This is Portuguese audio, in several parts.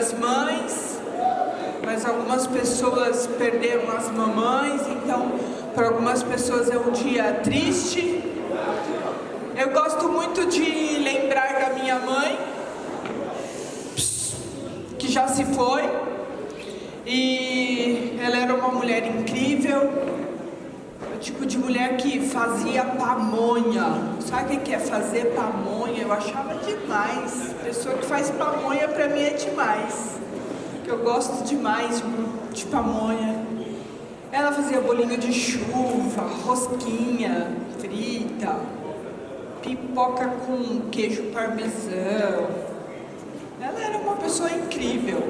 das Mães, mas algumas pessoas perderam as mamães, então para algumas pessoas é um dia triste. Eu gosto muito de lembrar da minha mãe, que já se foi, e ela era uma mulher incrível, o tipo de mulher que fazia pamonha. Sabe o que é fazer pamonha? Eu achava demais. Pessoa que faz pamonha para mim é demais, eu gosto demais de pamonha. Ela fazia bolinho de chuva, rosquinha frita, pipoca com queijo parmesão. Ela era uma pessoa incrível.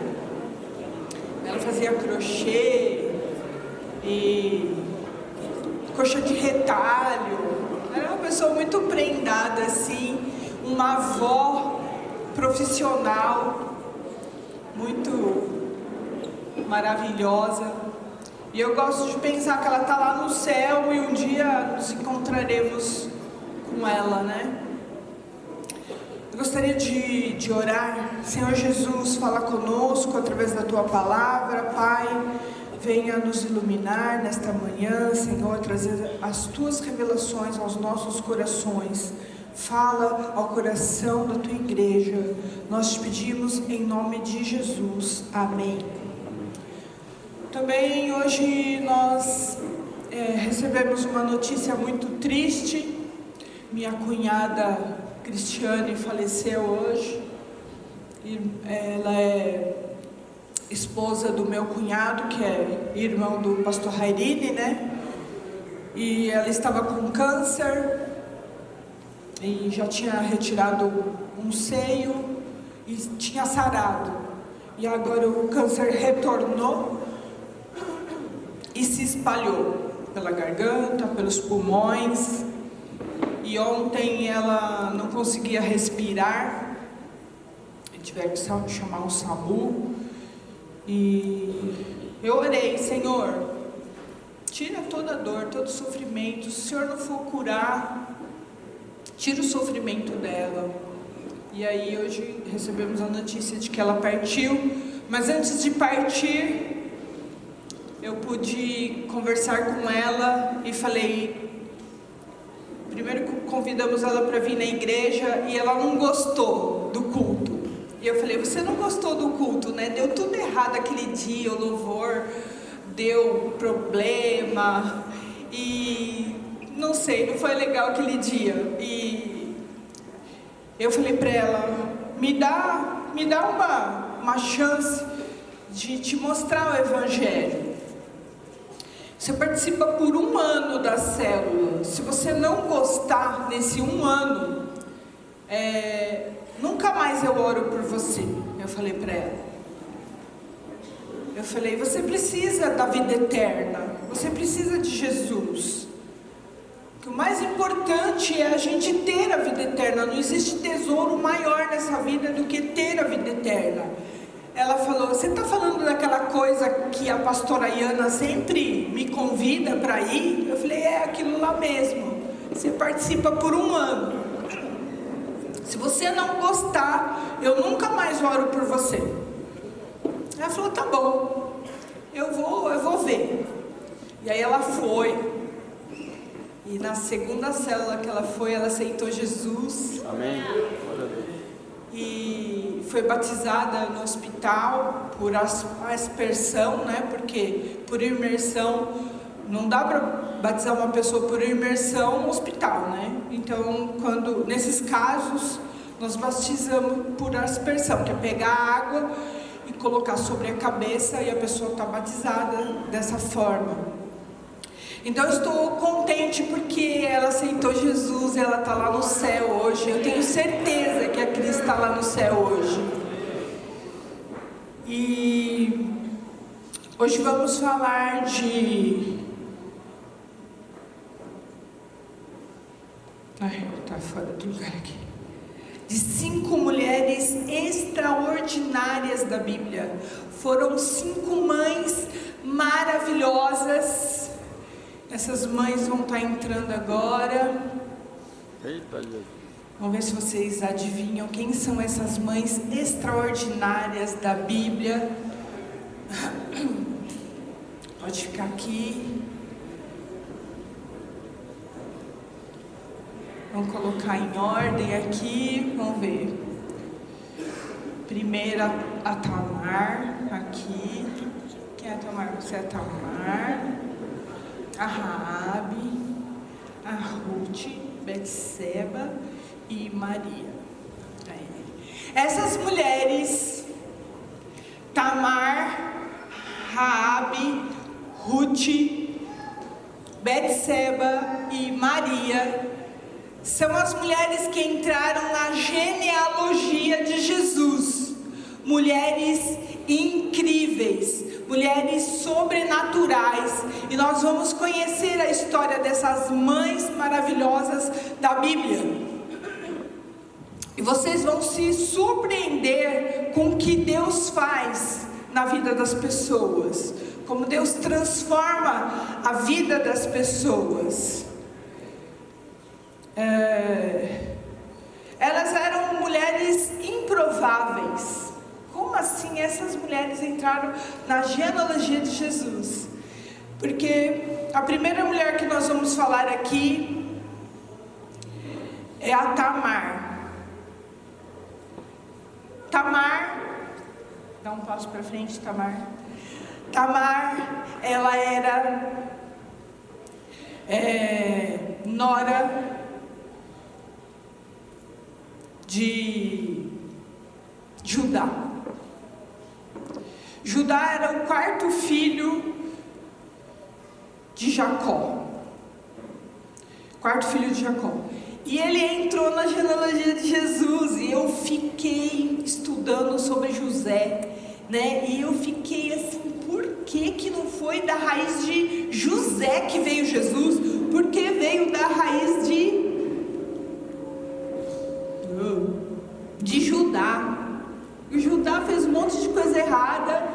Ela fazia crochê e coxa de retalho. Era uma pessoa muito prendada, assim, uma avó profissional, muito maravilhosa. E eu gosto de pensar que ela está lá no céu e um dia nos encontraremos com ela, né? Eu gostaria de orar. Senhor Jesus, fala conosco através da Tua palavra. Pai, venha nos iluminar nesta manhã, Senhor, trazer as Tuas revelações aos nossos corações. Fala ao coração da Tua igreja. Nós te pedimos em nome de Jesus. Amém. Também hoje nós recebemos uma notícia muito triste. Minha cunhada Cristiane faleceu hoje. Ela é esposa do meu cunhado, que é irmão do pastor Rairini, né? E ela estava com câncer e já tinha retirado um seio e tinha sarado. E agora o câncer retornou e se espalhou pela garganta, pelos pulmões. E ontem ela não conseguia respirar, tiveram que chamar um SAMU. E eu orei: Senhor, tira toda a dor, todo o sofrimento. Se o Senhor não for curar, tira o sofrimento dela. E aí hoje recebemos a notícia de que ela partiu. Mas antes de partir, eu pude conversar com ela e falei... Primeiro convidamos ela para vir na igreja e ela não gostou do culto. E eu falei: você não gostou do culto, né? Deu tudo errado aquele dia, o louvor deu problema e não sei, não foi legal aquele dia. E eu falei para ela: me dá uma chance de te mostrar o Evangelho. Você participa por 1 ano da célula. Se você não gostar nesse 1 ano, nunca mais eu oro por você. Eu falei para ela. Eu falei: você precisa da vida eterna. Você precisa de Jesus. Que o mais importante é a gente ter a vida eterna. Não existe tesouro maior nessa vida do que ter a vida eterna. Ela falou: você está falando daquela coisa que a pastora Iana sempre me convida para ir? Eu falei: é aquilo lá mesmo. Você participa por 1 ano. Se você não gostar, eu nunca mais oro por você. Ela falou: tá bom, eu vou ver. E aí ela foi. E na segunda célula que ela foi, ela aceitou Jesus. Amém. E foi batizada no hospital por aspersão, né? Porque por imersão não dá para batizar uma pessoa por imersão no hospital, né? Então, nesses casos, nós batizamos por aspersão, que é pegar água e colocar sobre a cabeça e a pessoa está batizada dessa forma. Então eu estou contente porque ela aceitou Jesus, ela está lá no céu hoje. Eu tenho certeza que a Cris está lá no céu hoje. E hoje vamos falar tá fora do lugar aqui. De 5 mulheres extraordinárias da Bíblia. Foram 5 mães maravilhosas. Essas mães vão estar entrando agora. Eita, Jesus. Vamos ver se vocês adivinham quem são essas mães extraordinárias da Bíblia. Pode ficar aqui. Vamos colocar em ordem aqui. Vamos ver. Primeira, a Tamar, aqui. Quem é a Tamar? Você é a Tamar. A Raabe, a Ruth, Betseba e Maria. Essas mulheres, Tamar, Raabe, Ruth, Betseba e Maria, são as mulheres que entraram na genealogia de Jesus. Mulheres incríveis, mulheres sobrenaturais, e nós vamos conhecer a história dessas mães maravilhosas da Bíblia. E vocês vão se surpreender com o que Deus faz na vida das pessoas, como Deus transforma a vida das pessoas. Elas eram mulheres improváveis. Como assim essas mulheres entraram na genealogia de Jesus? Porque a primeira mulher que nós vamos falar aqui é a Tamar. Tamar, dá um passo para frente, Tamar. Tamar, ela era nora de Judá. Judá era o quarto filho de Jacó. Quarto filho de Jacó. E ele entrou na genealogia de Jesus. E eu fiquei estudando sobre José, né? E eu fiquei assim, por que não foi da raiz de José que veio Jesus? Porque veio da raiz de Judá. O Judá fez um monte de coisa errada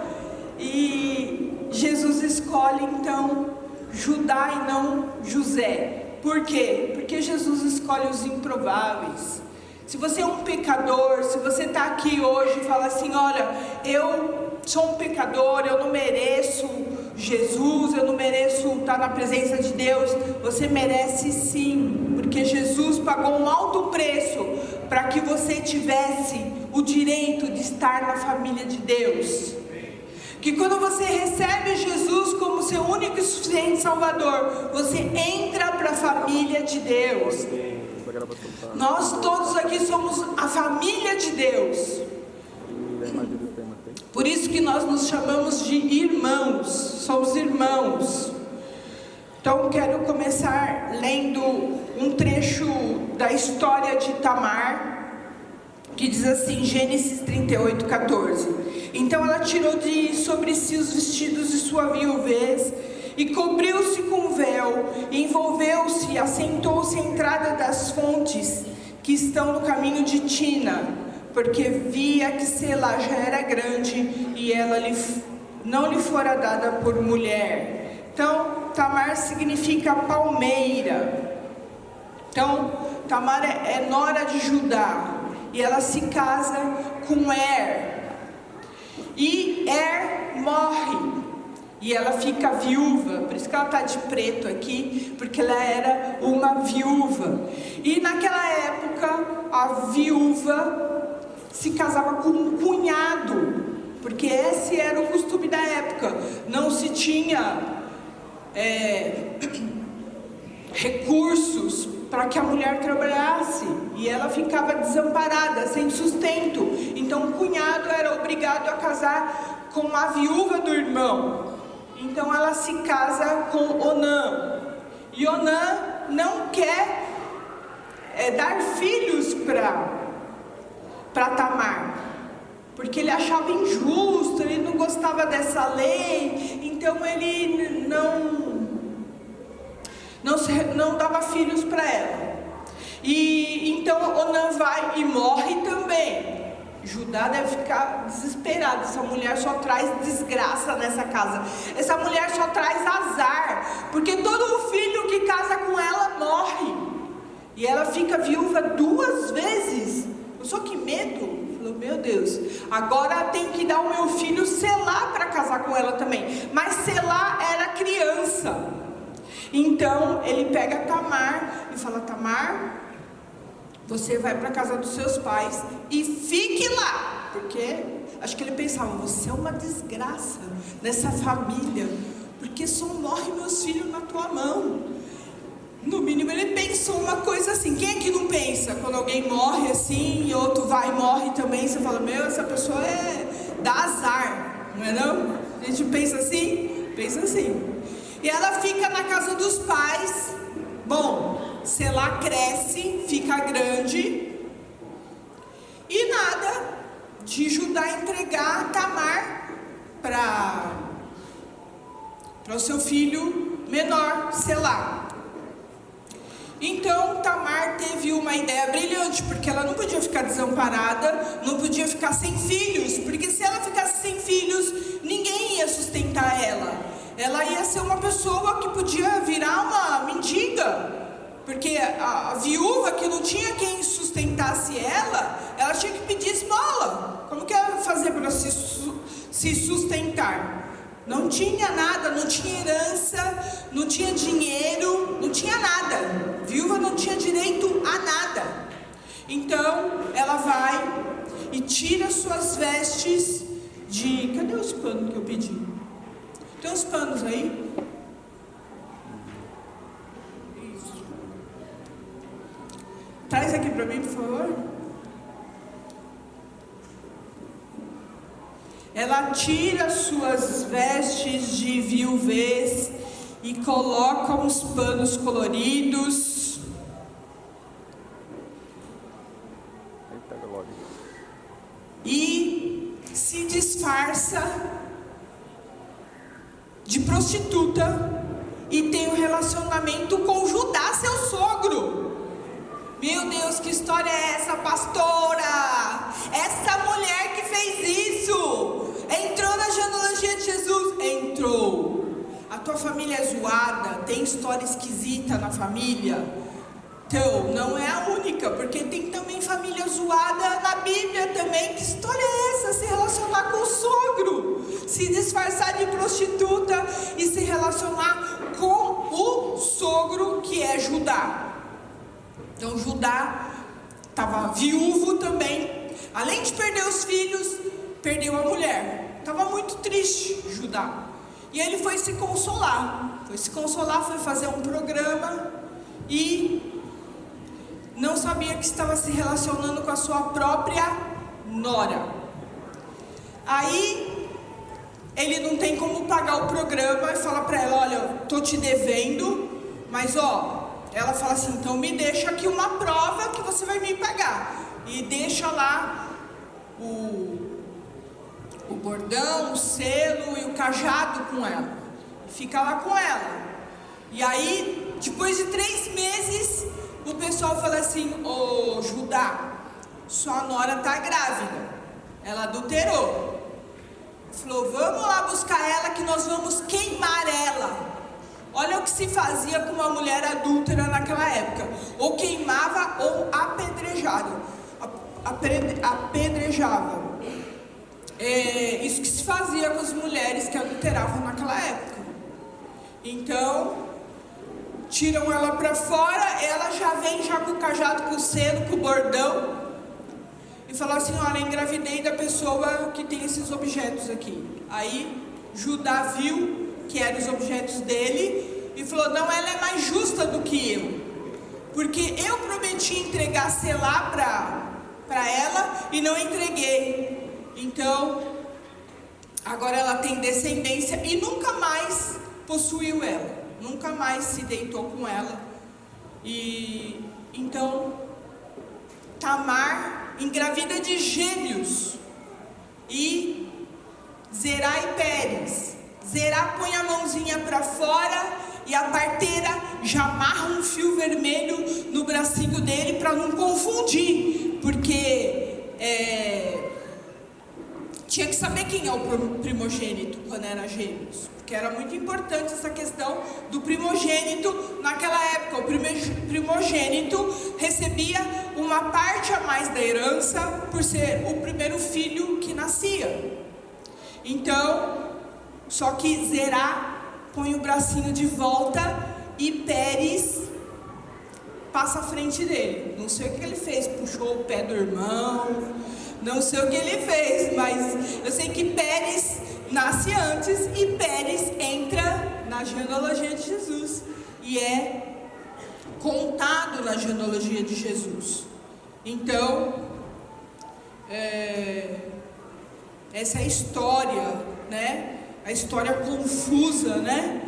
e Jesus escolhe então Judá e não José. Por quê? Porque Jesus escolhe os improváveis. Se você é um pecador, se você está aqui hoje e fala assim, olha, eu sou um pecador, eu não mereço Jesus, eu não mereço estar na presença de Deus, você merece sim, porque Jesus pagou um alto preço para que você tivesse o direito de estar na família de Deus. Que quando você recebe Jesus como seu único e suficiente Salvador, você entra para a família de Deus. Nós todos aqui somos a família de Deus. Por isso que nós nos chamamos de irmãos, somos irmãos. Então quero começar lendo um trecho da história de Tamar, que diz assim, Gênesis 38, 14. Então ela tirou de sobre si os vestidos de sua viuvez, e cobriu-se com véu, e envolveu-se, e assentou-se à entrada das fontes, que estão no caminho de Tina, porque via que Selá já era grande, e ela não lhe fora dada por mulher. Então, Tamar significa palmeira. Então, Tamar é nora de Judá, e ela se casa com e morre, e ela fica viúva. Por isso que ela está de preto aqui, porque ela era uma viúva. E naquela época a viúva se casava com um cunhado, porque esse era o costume da época. Não se tinha recursos para que a mulher trabalhasse, e ela ficava desamparada, sem sustento. Então o cunhado era obrigado a casar com a viúva do irmão. Então ela se casa com Onã, e Onã não quer dar filhos para Tamar, porque ele achava injusto, ele não gostava dessa lei, então ele não dava filhos para ela. E então Onã vai e morre também. Judá deve ficar desesperado. Essa mulher só traz desgraça nessa casa. Essa mulher só traz azar, porque todo filho que casa com ela morre. E ela fica viúva 2 vezes. Só que medo. Falou, meu Deus, agora tem que dar o meu filho Selá para casar com ela também. Mas Selá era criança. Então ele pega Tamar e fala, Tamar, você vai para a casa dos seus pais e fique lá. Porque acho que ele pensava, você é uma desgraça nessa família, porque só morre meus filhos na tua mão. No mínimo ele pensou uma coisa assim. Quem é que não pensa quando alguém morre assim e outro vai e morre também? Você fala, meu, essa pessoa dá azar, não é não? A gente pensa assim? Pensa assim. E ela fica na casa dos pais. Bom, Selá cresce, fica grande. E nada de Judá entregar Tamar para o seu filho menor, Selá. Então Tamar teve uma ideia brilhante, porque ela não podia ficar desamparada, não podia ficar sem filhos, porque se ela ficasse sem filhos, ninguém ia sustentar ela. Ela ia ser uma pessoa que podia virar uma mendiga, porque a viúva que não tinha quem sustentasse ela tinha que pedir esmola. Como que ela ia fazer para se sustentar? Não tinha nada, não tinha herança, não tinha dinheiro, não tinha nada. Viúva não tinha direito a nada. Então ela vai e tira suas vestes de... Cadê os panos que eu pedi? Tem uns panos aí? Isso. Traz aqui para mim, por favor. Ela tira suas vestes de viuvez e coloca uns panos coloridos. E se disfarça de prostituta e tem um relacionamento com Judá, seu sogro. Meu Deus, que história é essa, pastora? Essa mulher que fez isso entrou na genealogia de Jesus? Entrou. A tua família é zoada, tem história esquisita na família? Então, não é a única, porque tem também família zoada na Bíblia também. Que história é essa? Se relacionar com o sogro, se disfarçar de prostituta e se relacionar com o sogro, que é Judá. Então Judá estava viúvo também. Além de perder os filhos, perdeu a mulher. Estava muito triste Judá. E ele foi se consolar. Foi fazer um programa e não sabia que estava se relacionando com a sua própria nora. Aí ele não tem como pagar o programa e fala para ela, olha, eu tô te devendo, mas ela fala assim, então me deixa aqui uma prova que você vai me pagar. E deixa lá o bordão, o selo e o cajado com ela. Fica lá com ela. E aí, depois de 3 meses, o pessoal fala assim, ô Judá, sua nora tá grávida. Ela adulterou. Falou, vamos lá buscar ela que nós vamos queimar ela. Olha o que se fazia com uma mulher adúltera naquela época. Ou queimava ou apedrejava. Isso que se fazia com as mulheres que adulteravam naquela época. Então, tiram ela para fora, ela já vem já com o cajado, com o selo, com o bordão. E fala assim, olha, engravidei da pessoa que tem esses objetos aqui. Aí, Judá viu que eram os objetos dele, e falou, não, ela é mais justa do que eu, porque eu prometi entregar Selá para ela, e não entreguei, então, agora ela tem descendência, e nunca mais possuiu ela, nunca mais se deitou com ela, e então, Tamar engravida de gêmeos, e Zerá e Pérez. Zerá põe a mãozinha para fora e a parteira já amarra um fio vermelho no bracinho dele para não confundir, porque tinha que saber quem é o primogênito quando era gêmeos, porque era muito importante essa questão do primogênito naquela época. O primogênito recebia uma parte a mais da herança por ser o primeiro filho que nascia. Então, só que Zerá põe o bracinho de volta e Pérez passa à frente dele. Não sei o que ele fez, puxou o pé do irmão, não sei o que ele fez, mas eu sei que Pérez nasce antes e Pérez entra na genealogia de Jesus e é contado na genealogia de Jesus. Então, essa é a história, né? A história confusa, né?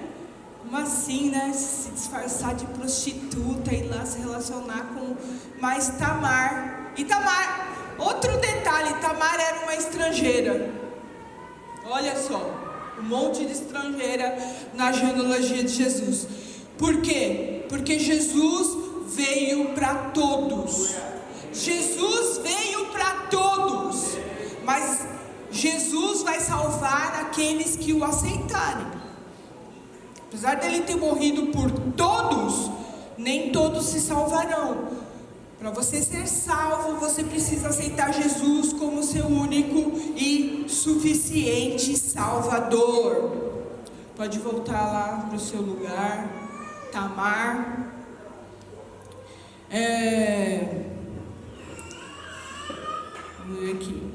Como assim, né? Se disfarçar de prostituta e ir lá se relacionar com mais Tamar. E Tamar, outro detalhe, Tamar era uma estrangeira. Olha só, um monte de estrangeira na genealogia de Jesus. Por quê? Porque Jesus veio para todos. Jesus veio para todos. Mas Jesus vai salvar aqueles que o aceitarem. Apesar dele ter morrido por todos, nem todos se salvarão. Para você ser salvo, você precisa aceitar Jesus como seu único e suficiente Salvador. Pode voltar lá para o seu lugar, Tamar. Vamos ver aqui.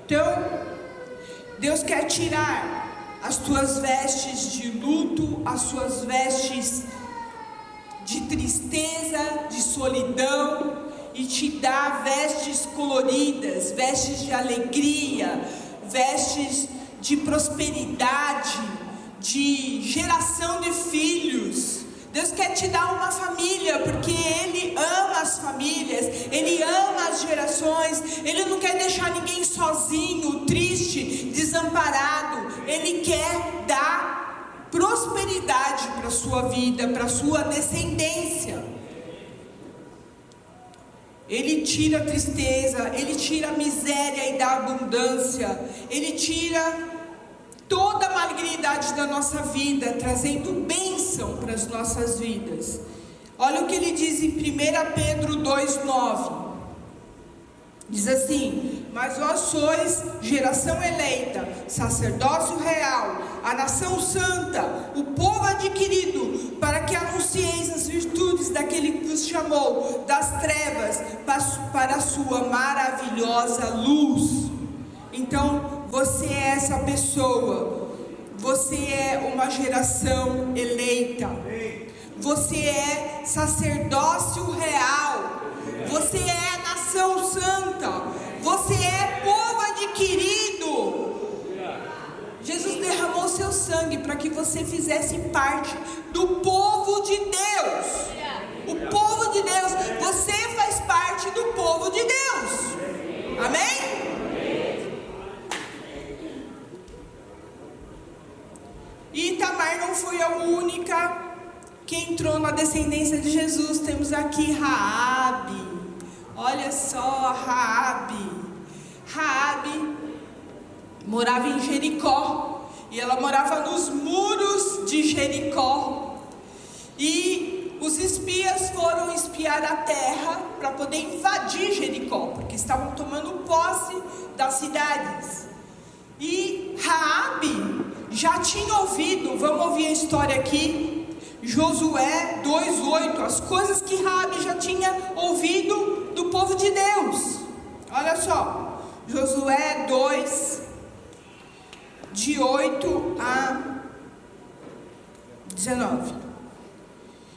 Então, Deus quer tirar as tuas vestes de luto, as suas vestes de tristeza, de solidão, e te dar vestes coloridas, vestes de alegria, vestes de prosperidade, de geração de filhos. Deus quer te dar uma família, porque Ele ama as famílias, Ele ama as gerações, Ele não quer deixar ninguém sozinho, triste, desamparado. Ele quer dar prosperidade para a sua vida, para a sua descendência. Ele tira a tristeza, Ele tira a miséria e dá abundância, Ele tira toda a malignidade da nossa vida, trazendo bênção para as nossas vidas. Olha o que ele diz em 1 Pedro 2,9. Diz assim: mas vós sois geração eleita, sacerdócio real, a nação santa, o povo adquirido, para que anuncieis as virtudes daquele que vos chamou das trevas para a sua maravilhosa luz. Então, você é essa pessoa, você é uma geração eleita, você é sacerdócio real, você é nação santa, você é povo adquirido. Jesus derramou seu sangue para que você fizesse parte do povo de Deus. O povo de Deus, você faz parte do povo de Deus. Amém? E Tamar não foi a única que entrou na descendência de Jesus. Temos aqui Raabe. Olha só, Raabe morava em Jericó, e ela morava nos muros de Jericó. E os espias foram espiar a terra para poder invadir Jericó, porque estavam tomando posse das cidades. E Raabe já tinha ouvido, vamos ouvir a história aqui, Josué 2,8, as coisas que Raabe já tinha ouvido do povo de Deus. Olha só, Josué 2, de 8 a 19.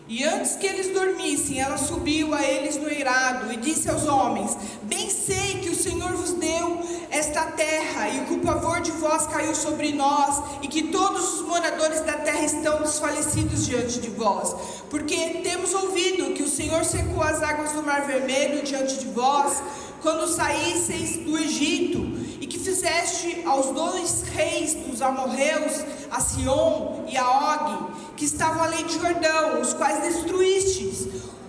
E antes que eles dormissem, ela subiu a eles no eirado e disse aos homens: bem sei que o Senhor vos deu esta terra, e que o pavor de vós caiu sobre nós, e que todos os moradores da terra estão desfalecidos diante de vós, porque temos ouvido que o Senhor secou as águas do Mar Vermelho diante de vós, quando saísseis do Egito, e que fizeste aos 2 reis dos amorreus, a Sion e a Og, que estavam além de Jordão, os quais destruístes.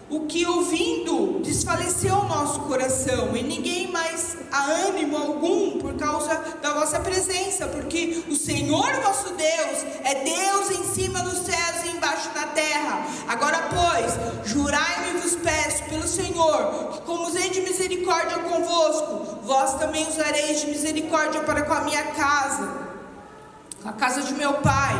o que ouvindo desfaleceu o nosso coração, e ninguém mais há ânimo algum por causa da vossa presença, porque o Senhor vosso Deus é Deus em cima dos céus e embaixo da terra. Agora pois, jurai-me, vos peço pelo Senhor, que como usei de misericórdia convosco, vós também usareis de misericórdia para com a minha casa, a casa de meu pai,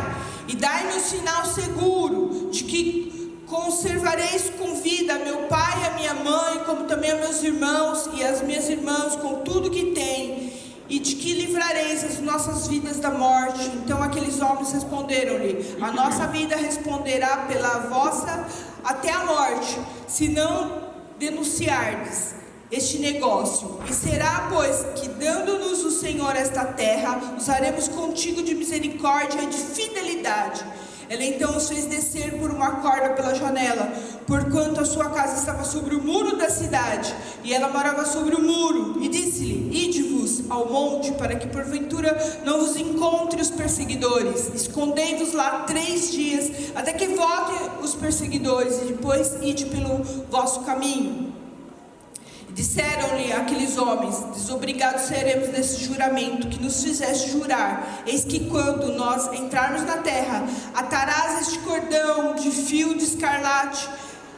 e dai-me um sinal seguro de que conservareis com vida meu pai e a minha mãe, como também a meus irmãos e as minhas irmãs, com tudo que tem, e de que livrareis as nossas vidas da morte. Então aqueles homens responderam-lhe: a nossa vida responderá pela vossa até a morte, se não denunciardes este negócio. E será, pois, que dando-nos o Senhor esta terra, usaremos contigo de misericórdia e de fidelidade. Ela então os fez descer por uma corda pela janela, porquanto a sua casa estava sobre o muro da cidade, e ela morava sobre o muro. E disse-lhe: ide-vos ao monte, para que porventura não vos encontre os perseguidores. Escondei-vos lá 3 dias, até que voltem os perseguidores, e depois ide pelo vosso caminho. Disseram-lhe aqueles homens: desobrigados seremos desse juramento que nos fizeste jurar. Eis que quando nós entrarmos na terra, atarás este cordão de fio de escarlate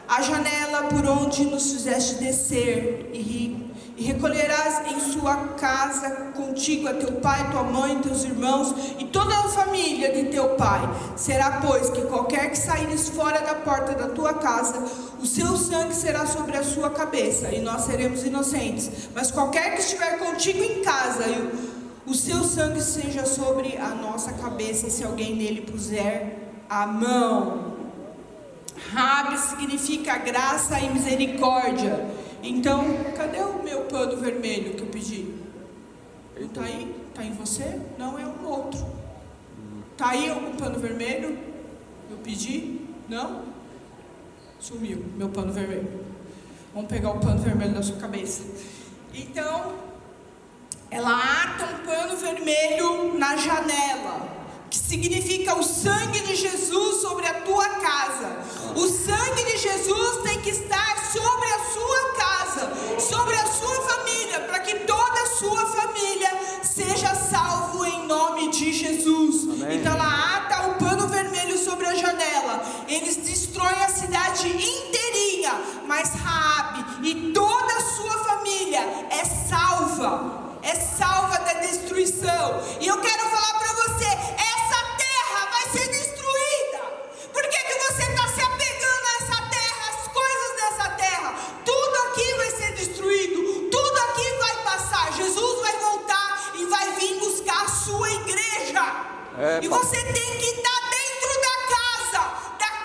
à janela por onde nos fizeste descer, e recolherás em sua casa contigo a teu pai, tua mãe, teus irmãos e toda a família de teu pai. Será, pois, que qualquer que saíres fora da porta da tua casa, o seu sangue será sobre a sua cabeça, e nós seremos inocentes. Mas qualquer que estiver contigo em casa, o seu sangue seja sobre a nossa cabeça, se alguém nele puser a mão. Rabi significa graça e misericórdia. Então, cadê o meu pano vermelho que eu pedi? Não está aí? Está em você? Não, é um outro. Está aí algum pano vermelho? Eu pedi? Não? Sumiu meu pano vermelho. Vamos pegar o pano vermelho da sua cabeça. Então, ela ata um pano vermelho na janela, que significa o sangue de Jesus sobre a tua casa. O sangue de Jesus tem que estar sobre a sua casa, sobre a sua família, para que toda a sua família seja salvo em nome de Jesus. Amém. Então ela ata o pano vermelho sobre a janela. Eles destroem a cidade inteirinha, mas Raabe e toda a sua família é salva da destruição. E eu quero falar para você: essa terra vai ser destruída. Por que você está se apegando a essa terra, as coisas dessa terra? Tudo aqui vai ser destruído, tudo aqui vai passar. Jesus vai voltar e vai vir buscar a sua igreja. E você tem que estar dentro da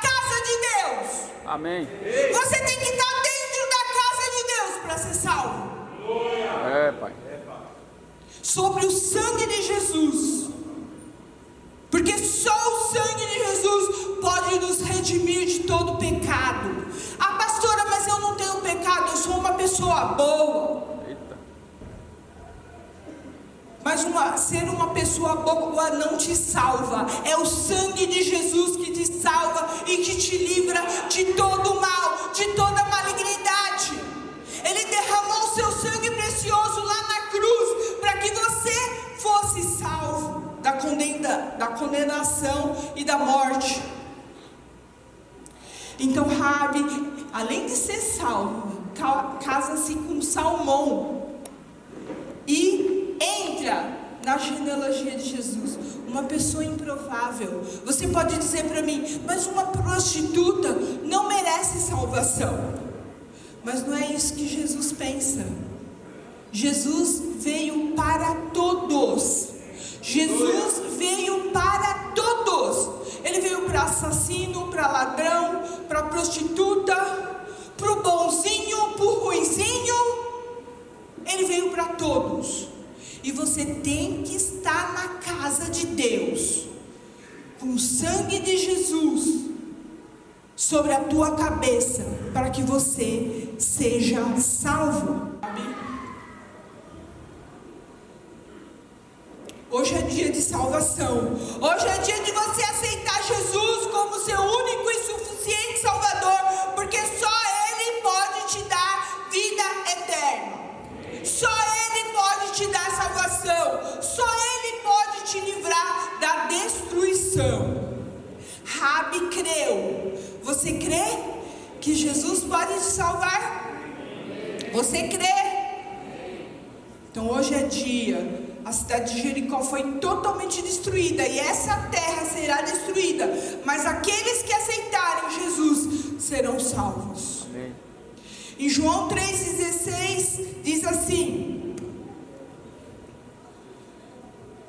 casa de Deus. Amém. Você tem que estar dentro da casa de Deus para ser salvo. Pai. Sobre o sangue de Jesus, porque só o sangue de Jesus pode nos redimir de todo pecado. Ah, pastora, mas eu não tenho pecado, eu sou uma pessoa boa. Mas ser uma pessoa boa não te salva. É o sangue de Jesus que te salva e que te livra de todo o mal, de toda malignidade. Ele derramou o seu sangue precioso lá na cruz, para que você fosse salvo da condenação e da morte. Então Raabe, além de ser salvo, casa-se com Salmão e entra na genealogia de Jesus, uma pessoa improvável. Você pode dizer para mim: mas uma prostituta não merece salvação. Mas não é isso que Jesus pensa. Jesus veio para todos. Jesus veio para todos. Ele veio para assassino, para ladrão, para prostituta, para o bonzinho, para o ruinzinho. Ele veio para todos. E você tem que estar na casa de Deus, com o sangue de Jesus sobre a tua cabeça, para que você seja salvo. Hoje é dia de salvação. Hoje é dia de você aceitar Jesus como seu único e suficiente Salvador, porque só Ele da destruição. Raabe creu. Você crê que Jesus pode te salvar? Você crê? Então hoje é dia. A cidade de Jericó foi totalmente destruída e essa terra será destruída, mas aqueles que aceitarem Jesus serão salvos. Amém. Em João 3,16 diz assim,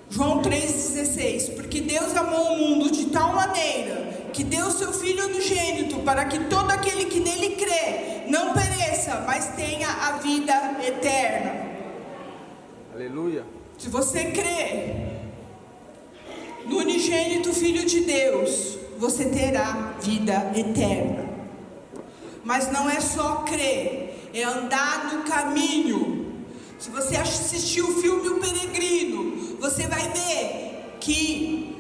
João 3,16: porque Deus amou o mundo de tal maneira que deu seu Filho unigênito, para que todo aquele que nele crê não pereça, mas tenha a vida eterna. Aleluia. Se você crê no unigênito Filho de Deus, você terá vida eterna. Mas não é só crer, é andar no caminho. Se você assistiu o filme O Peregrino, você vai ver que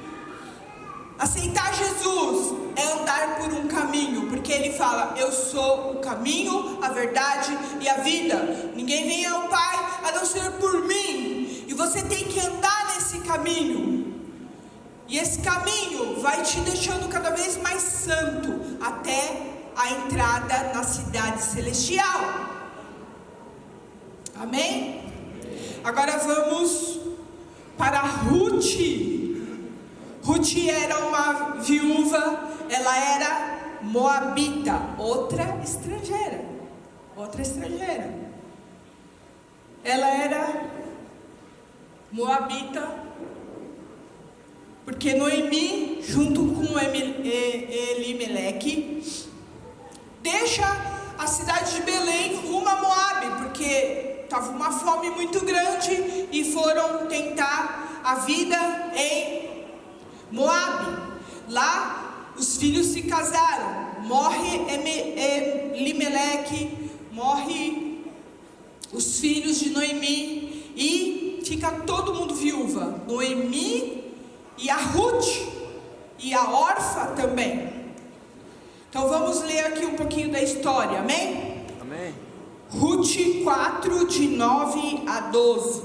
aceitar Jesus é andar por um caminho, porque ele fala: eu sou o caminho, a verdade e a vida. Ninguém vem ao Pai a não ser por mim. E você tem que andar nesse caminho. E esse caminho vai te deixando cada vez mais santo, até a entrada na cidade celestial. Amém? Agora vamos para Ruth. Ruth era uma viúva, ela era moabita, outra estrangeira. Ela era moabita, porque Noemi, junto com Elimeleque, deixa a cidade de Belém rumo a Moabe, porque estava uma fome muito grande e foram tentar a vida em Moabe. Lá os filhos se casaram, morre Elimeleque, morre os filhos de Noemi e fica todo mundo viúva. Noemi e a Ruth e a Orfa também. Então vamos ler aqui um pouquinho da história, amém? Amém. Ruth 4, de 9 a 12.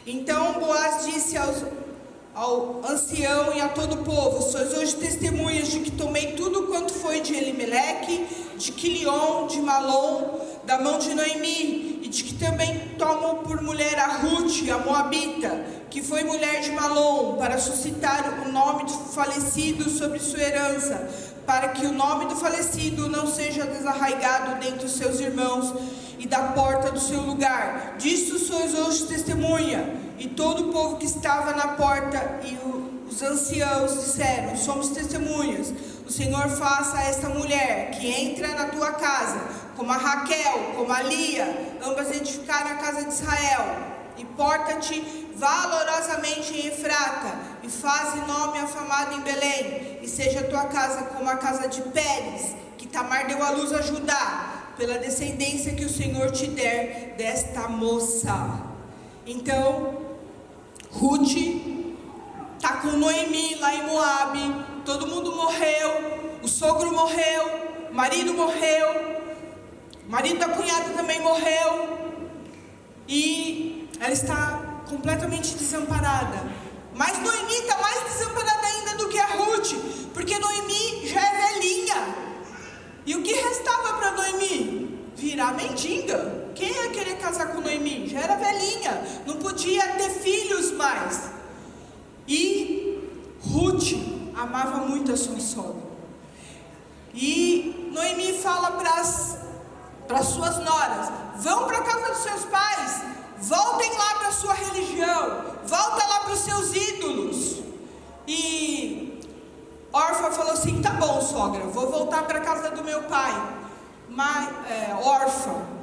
Então Boaz disse ao ancião e a todo o povo: sois hoje testemunhas de que tomei tudo quanto foi de Elimeleque, de Quilion, de Malom, da mão de Noemi, e de que também tomo por mulher a Ruth, a moabita, que foi mulher de Malom, para suscitar o nome do falecido sobre sua herança, para que o nome do falecido não seja desarraigado dentre os seus irmãos e da porta do seu lugar. Disso sois hoje testemunha. E todo o povo que estava na porta e os anciãos disseram: somos testemunhas. O Senhor faça a esta mulher que entra na tua casa, como a Raquel, como a Lia, ambas edificaram a casa de Israel. E porta-te valorosamente em Efrata, e faze nome afamado em Belém, e seja a tua casa como a casa de Pérez, que Tamar deu à luz a Judá, pela descendência que o Senhor te der desta moça. Então Ruth está com Noemi lá em Moabe, todo mundo morreu, o sogro morreu, o marido morreu, o marido da cunhada também morreu, e ela está completamente desamparada. Mas Noemi está mais desamparada ainda do que a Ruth, porque Noemi já é velhinha. E o que restava para Noemi? Virar mendiga. Quem ia querer casar com Noemi? Já era velhinha, não podia ter filhos mais. E Ruth amava muito a sua sogra. E Noemi fala para as suas noras: vão para a casa dos seus pais, voltem lá para a sua religião, volta lá para os seus ídolos. E Orfa falou assim: tá bom, sogra, vou voltar para a casa do meu pai. Mas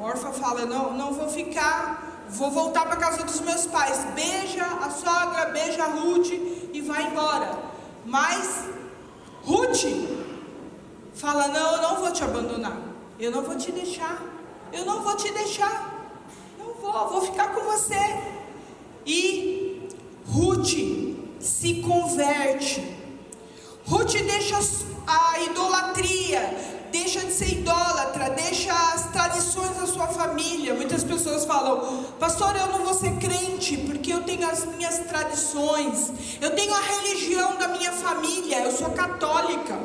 Orfa fala: não vou ficar, vou voltar para a casa dos meus pais. Beija a sogra, beija a Ruth e vai embora. Mas Ruth fala: não, eu não vou te abandonar, eu não vou te deixar, vou ficar com você. E Ruth se converte. Ruth deixa a idolatria, deixa de ser idólatra, deixa as tradições da sua família, família. Muitas pessoas falam: pastor, eu não vou ser crente porque eu tenho as minhas tradições, eu tenho a religião da minha família, eu sou católica.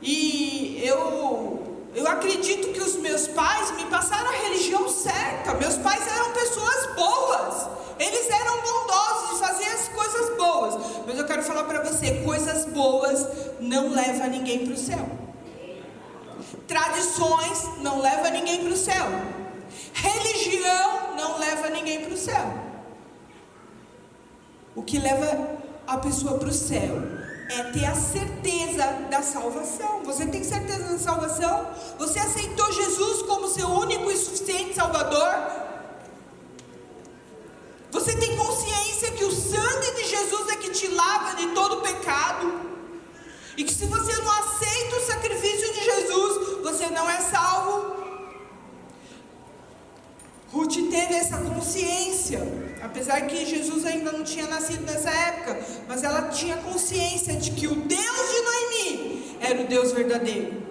E eu acredito que os meus pais me passaram a religião certa. Meus pais eram pessoas boas, eles eram bondosos de fazer as coisas boas. Mas eu quero falar para você: coisas boas não levam ninguém para o céu. Tradições não levam ninguém para o céu. Religião não leva ninguém para o céu. O que leva a pessoa para o céu é ter a certeza da salvação. Você tem certeza da salvação? Você aceitou Jesus como seu único e suficiente Salvador? Você tem consciência que o sangue de Jesus é que te lava de todo pecado? E que se você não aceita o sacrifício de Jesus, você não é salvo? Ruth teve essa consciência, apesar que Jesus ainda não tinha nascido nessa época, mas ela tinha consciência de que o Deus de Noemi era o Deus verdadeiro,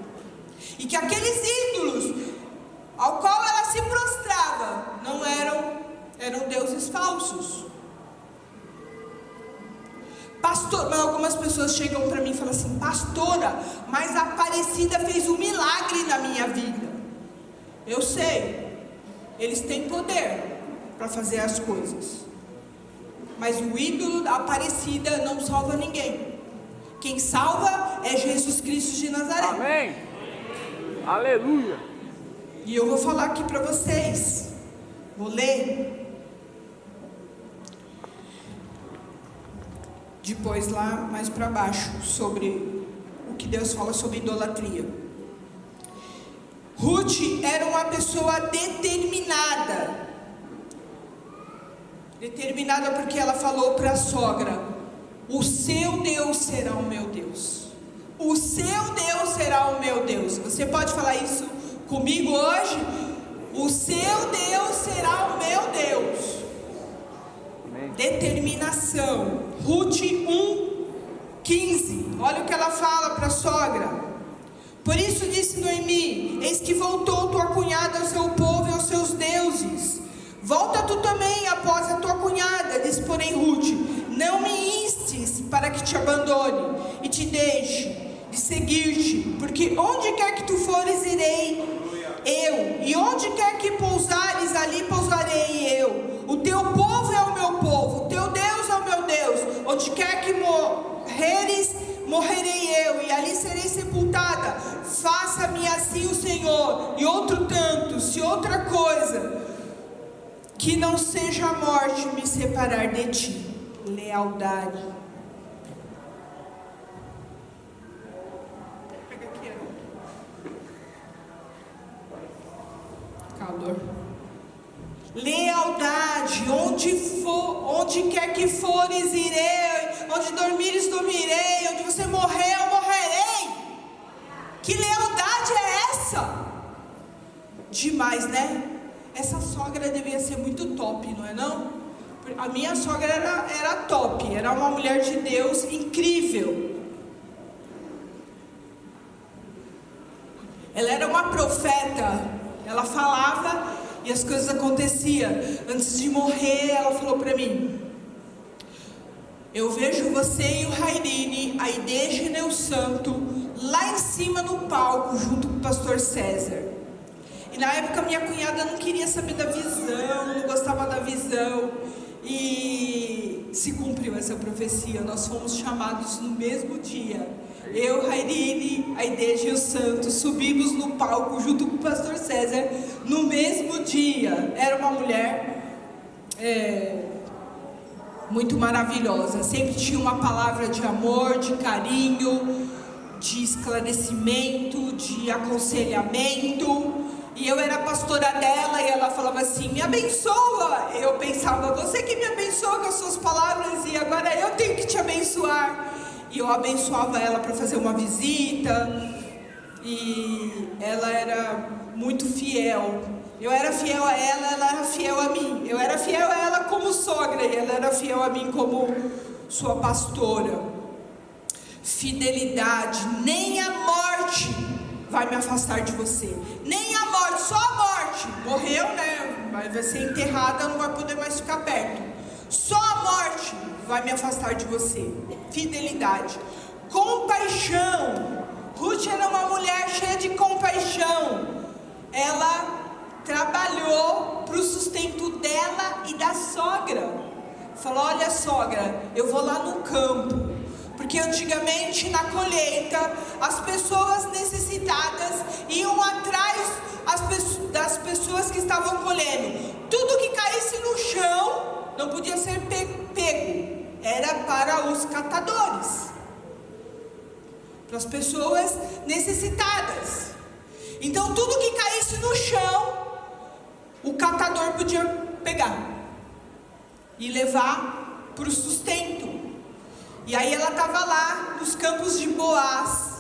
e que aqueles ídolos ao qual ela se prostrava não eram deuses falsos. Pastor, algumas pessoas chegam para mim e falam assim: pastora, mas a Aparecida fez um milagre na minha vida. Eu sei, eles têm poder para fazer as coisas, mas o ídolo da Aparecida não salva ninguém. Quem salva é Jesus Cristo de Nazaré. Amém. Aleluia. E eu vou falar aqui para vocês, vou ler. Depois lá mais para baixo, sobre o que Deus fala sobre idolatria. Ruth era uma pessoa determinada porque ela falou para a sogra: o seu Deus será o meu Deus, o seu Deus será o meu Deus. Você pode falar isso comigo hoje? O seu Deus será o meu Deus. Determinação. Ruth 1:15. Olha o que ela fala para a sogra: por isso disse Noemi: eis que voltou tua cunhada ao seu povo e aos seus deuses. Volta tu também após a tua cunhada. Diz porém Ruth: não me instes para que te abandone e te deixe de seguir-te, porque onde quer que tu fores irei eu, e onde quer que pousares, ali pousarei eu. O teu povo é o meu povo, o teu Deus é o meu Deus. Onde quer que morreres, morrerei eu, e ali serei sepultada. Faça-me assim o Senhor, e outro tanto, se outra coisa que não seja a morte me separar de ti. Lealdade. Pega aqui, calor. Lealdade. Onde quer que fores irei, onde dormires dormirei, onde você morrer eu morrerei. Que lealdade é essa? Demais, né? Essa sogra devia ser muito top, não é não? A minha sogra era top, era uma mulher de Deus incrível. Ela era uma profeta, ela falava e as coisas aconteciam. Antes de morrer, ela falou para mim: eu vejo você e o Rairine, a Idege o Santo, lá em cima no palco, junto com o pastor César. E na época minha cunhada não queria saber da visão, não gostava da visão. E se cumpriu essa profecia. Nós fomos chamados no mesmo dia. Eu, Rairine, a Idege e o Santo subimos no palco junto com o pastor César no mesmo dia. Era uma mulher muito maravilhosa. Sempre tinha uma palavra de amor, de carinho, de esclarecimento, de aconselhamento. E eu era a pastora dela e ela falava assim: me abençoa. Eu pensava: você que me abençoa com as suas palavras e agora eu tenho que te abençoar. E eu abençoava ela para fazer uma visita. E ela era muito fiel. Eu era fiel a ela, ela era fiel a mim. Eu era fiel a ela como sogra e ela era fiel a mim como sua pastora. Fidelidade. Nem a morte vai me afastar de você. Nem a morte, só a morreu, né? Vai ser enterrada, não vai poder mais ficar perto. Só a morte vai me afastar de você. Fidelidade, compaixão. Ruth era uma mulher cheia de compaixão. Ela trabalhou para o sustento dela e da sogra. Falou: olha, sogra, eu vou lá no campo, porque antigamente na colheita as pessoas necessitadas iam atrás das pessoas que estavam colhendo. Tudo que caísse no chão não podia ser pego, era para os catadores, para as pessoas necessitadas. Então tudo que caísse no chão, o catador podia pegar e levar para o sustento. E aí ela estava lá nos campos de Boaz,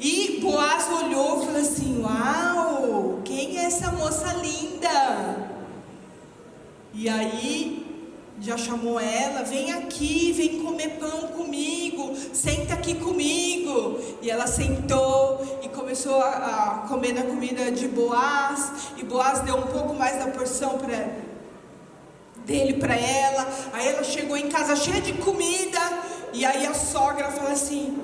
e Boaz olhou e falou assim: uau, quem é essa moça linda? E aí já chamou ela: vem aqui, vem comer pão comigo, senta aqui comigo. E ela sentou e começou a comer da comida de Boaz, e Boaz deu um pouco mais da porção dele para ela. Aí ela chegou em casa cheia de comida, e aí a sogra fala assim: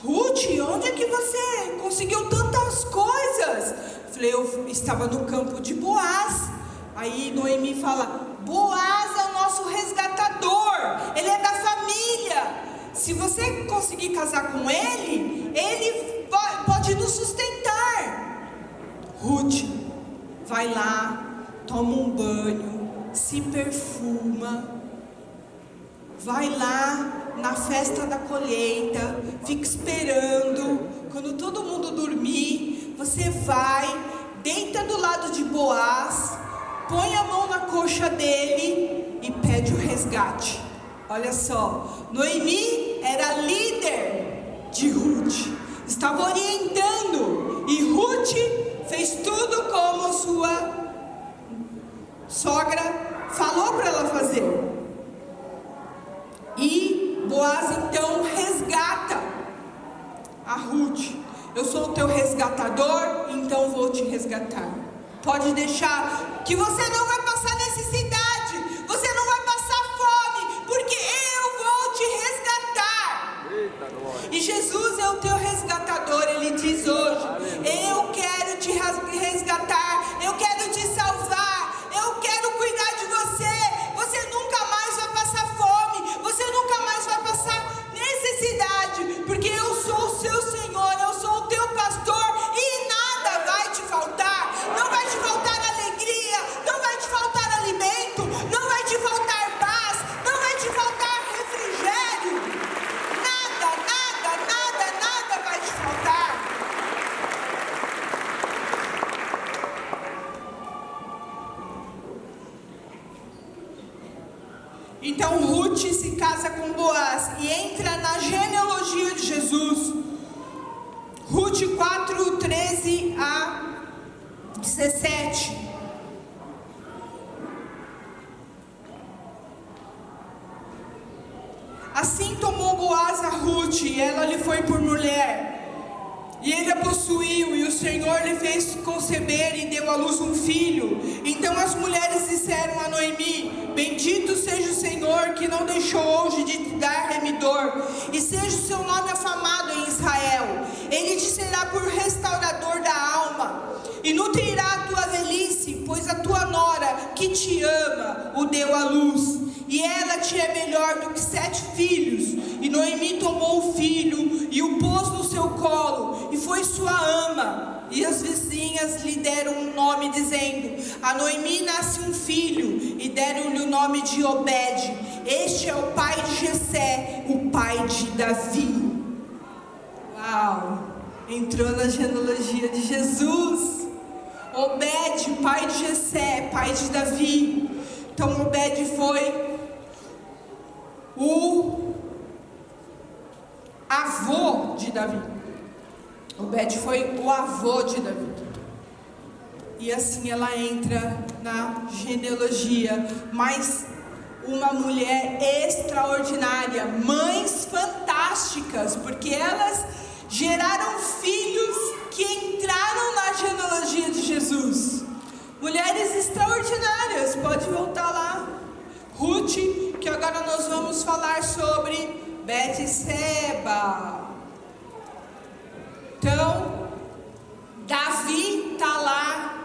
Ruth, onde é que você conseguiu tantas coisas? Eu falei: eu estava no campo de Boaz. Aí Noemi fala: Boaz é o nosso resgatador, ele é da família. Se você conseguir casar com ele, ele pode nos sustentar. Ruth vai lá, toma um banho, se perfuma, vai lá na festa da colheita, fica esperando. Quando todo mundo dormir, você vai, deita do lado de Boaz, põe a mão na coxa dele e pede o resgate. Olha só, Noemi era líder de Ruth, estava orientando, e Ruth fez tudo como a sua sogra falou para ela fazer. E Boaz então resgata a Ruth. Eu sou o teu resgatador, então vou te resgatar. Pode deixar que você não vai passar necessidade, você não vai passar fome, porque eu vou te resgatar. E Jesus é o teu resgatador. Ele diz hoje: eu quero te resgatar, eu quero te salvar, eu quero cuidar de você. Você nunca mais vai passar fome, você nunca mais vai passar necessidade, porque eu sou o seu Senhor, eu sou o teu pastor, e nada vai te faltar. Não vai te faltar alegria, não vai te faltar alimento, não vai te faltar paz, não vai te faltar refrigério. Nada, nada, nada, nada vai te faltar. Então Ruth se casa com Boaz e entra na genealogia de Jesus. Ruth 4, 13 a 17. Assim tomou Boaz a Ruth, e ela lhe foi por mulher. E ele a possuiu, e o Senhor lhe fez conceber e deu à luz um filho. Então as mulheres disseram a Noemi: bendito seja o Senhor, que não deixou hoje de te dar remidor, e seja o seu nome afamado em Israel. Ele te será por restaurador da alma, e nutrirá a tua velhice, pois a tua nora, que te ama, o deu à luz, e ela te é melhor do que 7 filhos. E Noemi tomou o filho e o pôs no seu colo, e foi sua ama. E as vizinhas lhe deram um nome, dizendo: a Noemi nasce um filho, e deram-lhe o nome de Obed. Este é o pai de Jessé, o pai de Davi. Uau! Entrou na genealogia de Jesus. Obed, pai de Jessé, pai de Davi. Então Obed foi o avô de Davi. Obed foi o avô de Davi. E assim ela entra na genealogia. Mas uma mulher extraordinária, mães fantásticas, porque elas geraram filhos que entraram na genealogia de Jesus. pode voltar lá. Ruth, que agora nós vamos falar sobre Betseba. Então, Davi está lá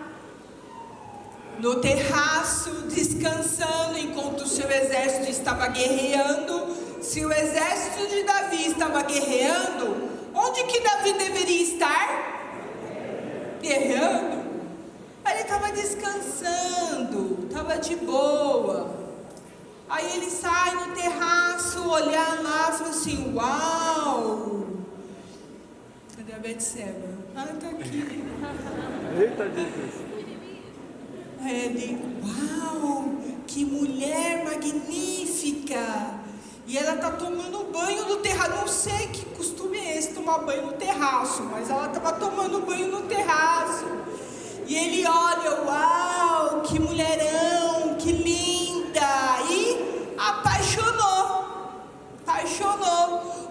no terraço, descansando, enquanto o seu exército estava guerreando. Se o exército de Davi estava guerreando, onde que Davi deveria estar? Guerreando. Ele estava descansando, estava de boa. Aí ele sai no terraço, olhar lá, fala assim: uau! Cadê a Betseba? Ah, está aqui. Eita, Jesus. Aí ele: uau, que mulher magnífica! E ela está tomando banho no terraço. Não sei que costume é esse, tomar banho no terraço, mas ela estava tomando banho no terraço. E ele olha: uau, que mulherão, que linda! E apaixonou.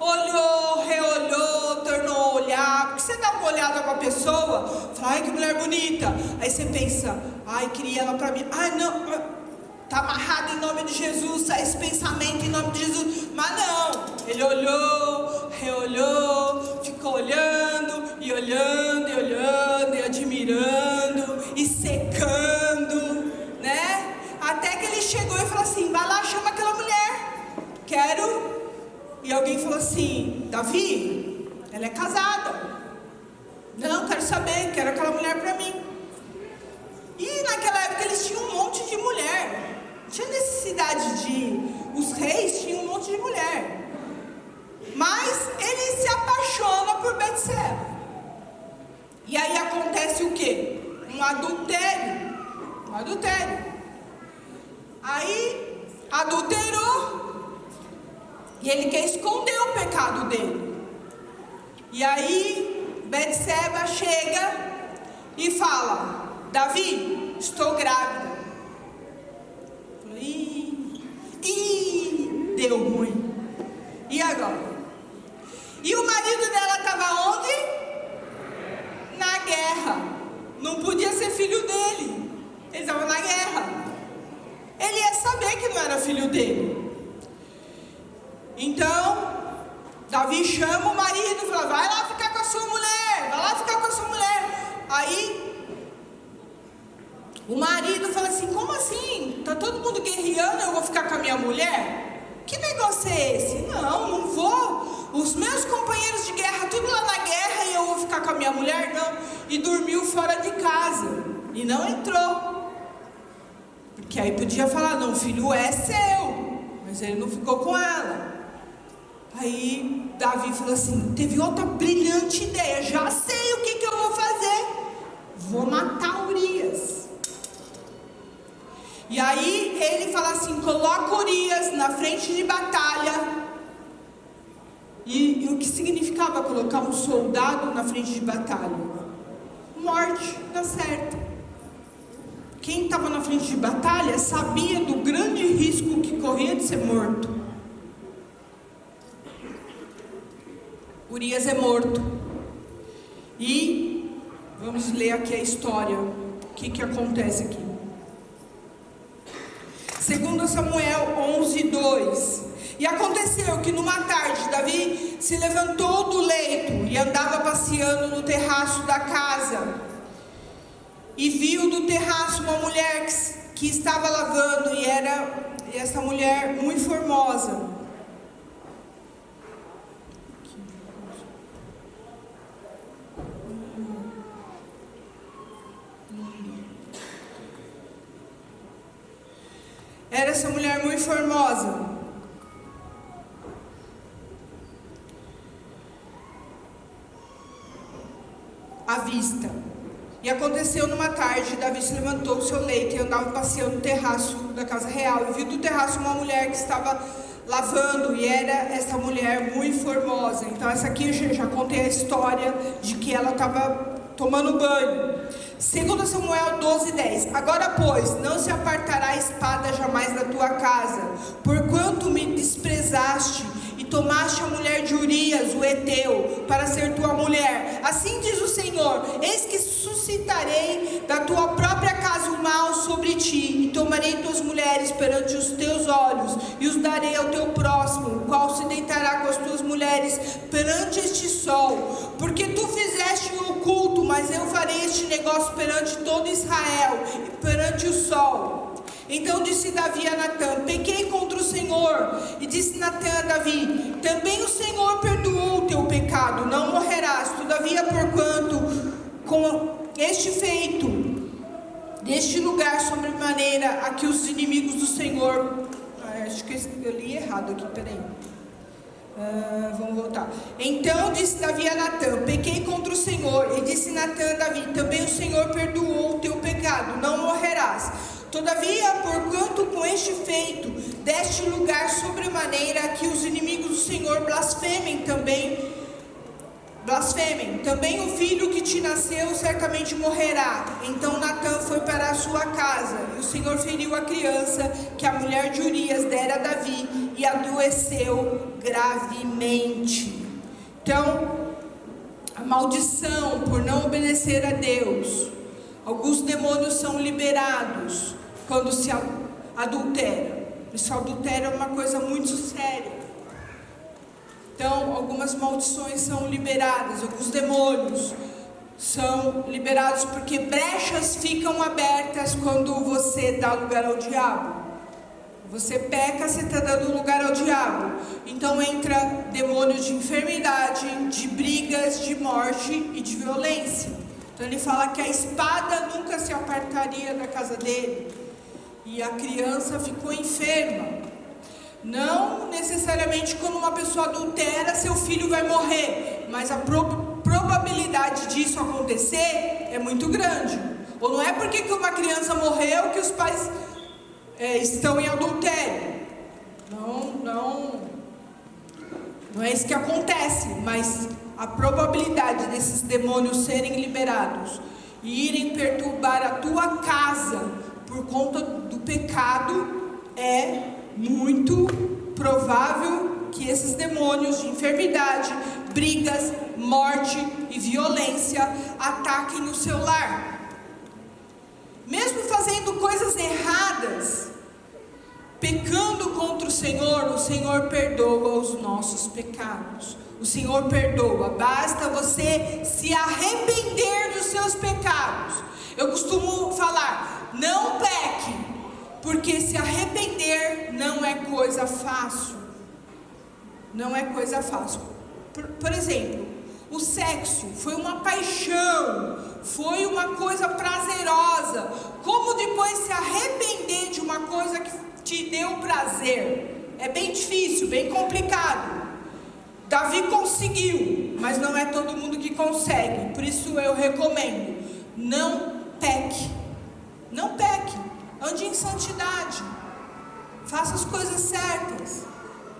Olhou, reolhou, tornou a olhar. Porque você dá uma olhada para a pessoa, fala: ai, que mulher bonita. Aí você pensa: ai, queria ela para mim. Ai, não, está amarrado em nome de Jesus, sai esse pensamento em nome de Jesus. Mas não, ele olhou, reolhou, ficou olhando, e admirando, e secando, né? Até que ele chegou e falou assim: vai lá, chama aquela mulher, quero. E alguém falou assim: Davi, ela é casada. Não, quero saber, quero aquela mulher para mim. E naquela época eles tinham um monte de mulher. Não tinha necessidade de... Os reis tinham um monte de mulher. Mas ele se apaixona por Betseba. E aí acontece o quê? Um adultério. Aí adulterou. E ele quer esconder o pecado dele. E aí Betseba chega e fala: Davi, estou grávida. Deu ruim. E agora? E o marido dela estava onde? Na guerra. Não podia ser filho dele. Ele estava na guerra. Ele ia saber que não era filho dele. Então, Davi chama o marido e fala: vai lá ficar com a sua mulher. Aí o marido fala assim: como assim? Tá todo mundo guerreando, eu vou ficar com a minha mulher? Que negócio é esse? Não vou. Os meus companheiros de guerra, tudo lá na guerra, e eu vou ficar com a minha mulher? Não. E dormiu fora de casa. E não entrou. Porque aí podia falar: não, o filho é seu. Mas ele não ficou com ela. Aí Davi falou assim: teve outra brilhante ideia. Já sei o que eu vou fazer. Vou matar Urias. E aí ele fala assim: coloca Urias na frente de batalha. E o que significava colocar um soldado na frente de batalha? Morte, dá certo. Quem estava na frente de batalha sabia do grande risco que corria de ser morto. Urias é morto. E vamos ler aqui a história. O que acontece aqui? 2 Samuel 11:2. E aconteceu que numa tarde Davi se levantou do leito e andava passeando no terraço da casa. E viu do terraço uma mulher que estava lavando, e era essa mulher muito formosa. Era essa mulher muito formosa. À vista. E aconteceu numa tarde, Davi se levantou do seu leito e andava passeando no terraço da casa real. E viu do terraço uma mulher que estava lavando, e era essa mulher muito formosa. Então essa aqui eu já contei a história de que ela estava tomando banho. 2 Samuel 12:10. Agora, pois, não se apartará a espada jamais da tua casa, porquanto me desprezaste e tomaste a mulher de Urias, Urias, o Heteu, para ser tua mulher. Assim diz o Senhor: eis que suscitarei da tua própria casa o mal sobre ti, e tomarei tuas mulheres perante os teus olhos, e os darei ao teu próximo, o qual se deitará com as tuas mulheres perante este sol. Porque tu fizeste o oculto, mas eu farei este negócio perante todo Israel, e perante o sol. Então disse Davi a Natã: pequei contra o Senhor. E disse Natã a Davi: também o Senhor perdoou o teu pecado, não morrerás. Todavia, porquanto com este feito deste lugar sobremaneira a que os inimigos do Senhor... acho que eu li errado aqui, peraí. Vamos voltar. Então disse Davi a Natã: pequei contra o Senhor. E disse Natã a Davi: também o Senhor perdoou o teu pecado, não morrerás. Todavia, porquanto com este feito deste lugar sobremaneira a que os inimigos do Senhor blasfemem, também o filho que te nasceu certamente morrerá. Então Natã foi para a sua casa, e o Senhor feriu a criança que a mulher de Urias dera a Davi, e adoeceu gravemente. Então, a maldição por não obedecer a Deus. Alguns demônios são liberados quando se adultera. Isso adultério é uma coisa muito séria. Então, algumas maldições são liberadas, alguns demônios são liberados, porque brechas ficam abertas quando você dá lugar ao diabo. Você peca, você está dando lugar ao diabo. Então entra demônios de enfermidade, de brigas, de morte e de violência. Então ele fala que a espada nunca se apartaria da casa dele. E a criança ficou enferma. Não necessariamente quando uma pessoa adultera, seu filho vai morrer, mas a probabilidade disso acontecer é muito grande. Ou não é porque que uma criança morreu que os pais estão em adultério. Não é isso que acontece, mas a probabilidade desses demônios serem liberados e irem perturbar a tua casa por conta do pecado é muito provável que esses demônios de enfermidade, brigas, morte e violência ataquem o seu lar. Mesmo fazendo coisas erradas, pecando contra o Senhor perdoa os nossos pecados. O Senhor perdoa, basta você se arrepender dos seus pecados. Eu costumo falar: não peque, porque se arrepender não é coisa fácil. Não é coisa fácil. Por exemplo, o sexo foi uma paixão, foi uma coisa prazerosa. Como depois se arrepender de uma coisa que te deu prazer? É bem difícil, bem complicado. Davi conseguiu, mas não é todo mundo que consegue. Por isso eu recomendo: não peque. Não peque. Ande em santidade. Faça as coisas certas.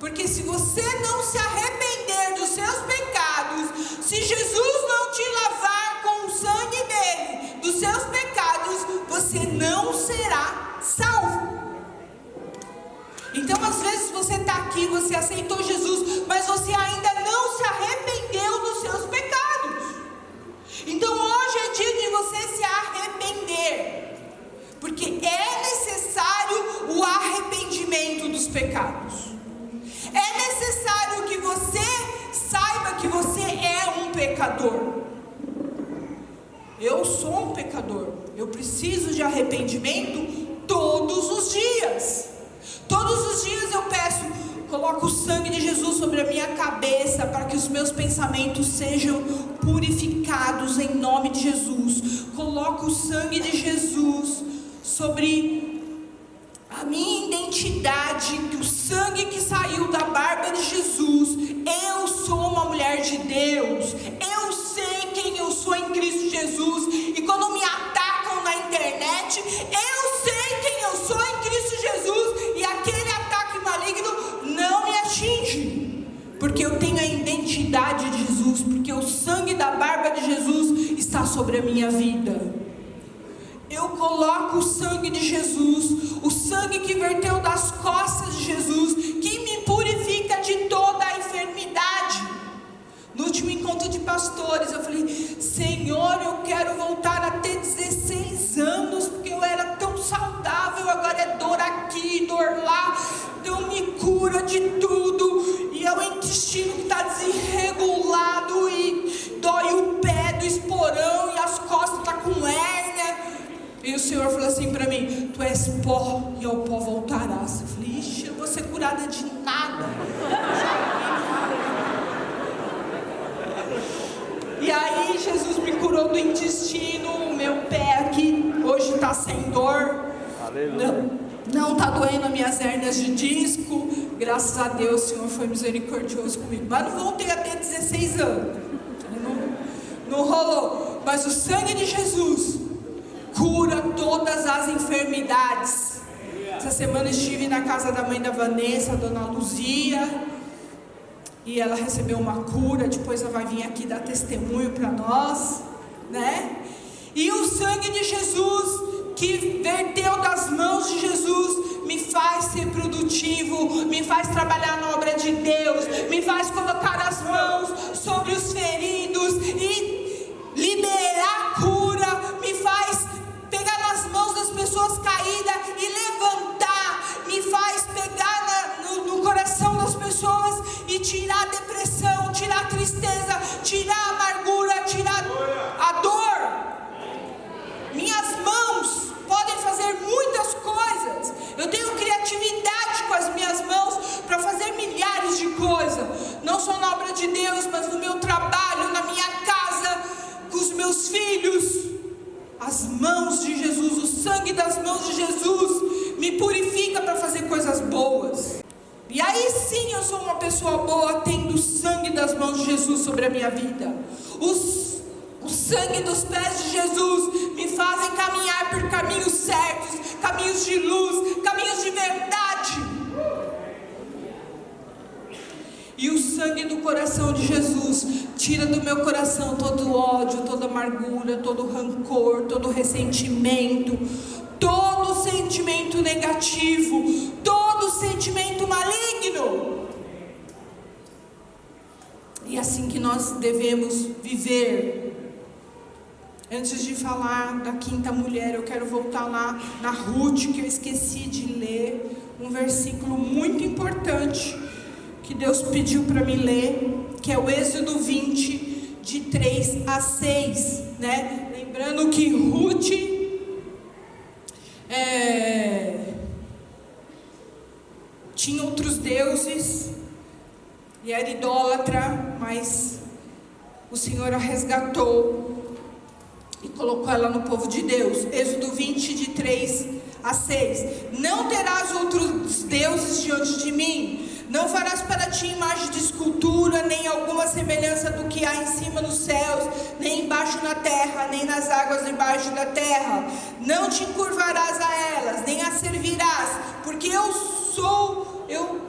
Porque se você não se arrepender dos seus pecados, se Jesus não te lavar com o sangue dele, dos seus pecados, você não será salvo. Então às vezes você está aqui, você aceitou Jesus, mas você ainda não se arrependeu dos seus pecados. Então hoje é dia de você se arrepender, porque é necessário o arrependimento dos pecados. É necessário que você saiba que você é um pecador. Eu sou um pecador. Eu preciso de arrependimento todos os dias. Todos os dias eu peço: coloco o sangue de Jesus sobre a minha cabeça, para que os meus pensamentos sejam purificados em nome de Jesus. Coloco o sangue de Jesus sobre a minha identidade, que o sangue que saiu da barba de Jesus. Eu sou uma mulher de Deus. Eu sei quem eu sou em Cristo Jesus. E quando me atacam na internet, eu sei quem eu sou em Cristo Jesus. E aquele ataque maligno não me atinge, porque eu tenho a identidade de Jesus, porque o sangue da barba de Jesus está sobre a minha vida. Eu coloco o sangue de Jesus, o sangue que verteu das costas de Jesus, que me purifica de toda a enfermidade. pó e ao pó voltarás. Eu falei, ixi, eu vou ser curada de nada. E aí Jesus me curou do intestino, o meu pé aqui hoje está sem dor. Não está doendo as minhas hérnias de disco. Graças a Deus, o Senhor foi misericordioso comigo. Mas não voltei a ter 16 anos. Não rolou. Mas o sangue de Jesus cura todas as enfermidades. Essa semana estive na casa da mãe da Vanessa, a dona Luzia, e ela recebeu uma cura. Depois ela vai vir aqui dar testemunho para nós, né? E o sangue de Jesus que verteu das mãos de Jesus me faz ser produtivo, me faz trabalhar na obra de Deus, me faz colocar as mãos sobre os feridos e liberar cura, me faz pegar nas mãos das pessoas caídas e levantar, me faz pegar no coração das pessoas e tirar a depressão, tirar a tristeza, tirar a amargura, tirar a dor. Minhas mãos podem fazer muitas coisas. Eu tenho criatividade com as minhas mãos para fazer milhares de coisas, não só na obra de Deus, mas no meu trabalho, na minha casa, com os meus filhos. As mãos de Jesus, o sangue das mãos de Jesus me purifica para fazer coisas boas. E aí sim eu sou uma pessoa boa, tendo o sangue das mãos de Jesus sobre a minha vida. O sangue dos pés de Jesus me fazem caminhar por caminhos certos, caminhos de luz, caminhos de verdade. E o sangue do coração de Jesus tira do meu coração todo ódio, toda amargura, todo rancor, todo ressentimento, todo sentimento negativo, todo sentimento maligno. E é assim que nós devemos viver. Antes de falar da quinta mulher, eu quero voltar lá na Ruth, que eu esqueci de ler, um versículo muito importante que Deus pediu para me ler, que é o Êxodo 20, de 3 a 6, né? Lembrando que Ruth tinha outros deuses e era idólatra, mas o Senhor a resgatou e colocou ela no povo de Deus. Êxodo 20, de 3 a 6. Não terás outros deuses diante de mim. Não farás para ti imagem de escultura, nem alguma semelhança do que há em cima nos céus, nem embaixo na terra, nem nas águas debaixo da terra. Não te encurvarás a elas, nem as servirás, porque eu sou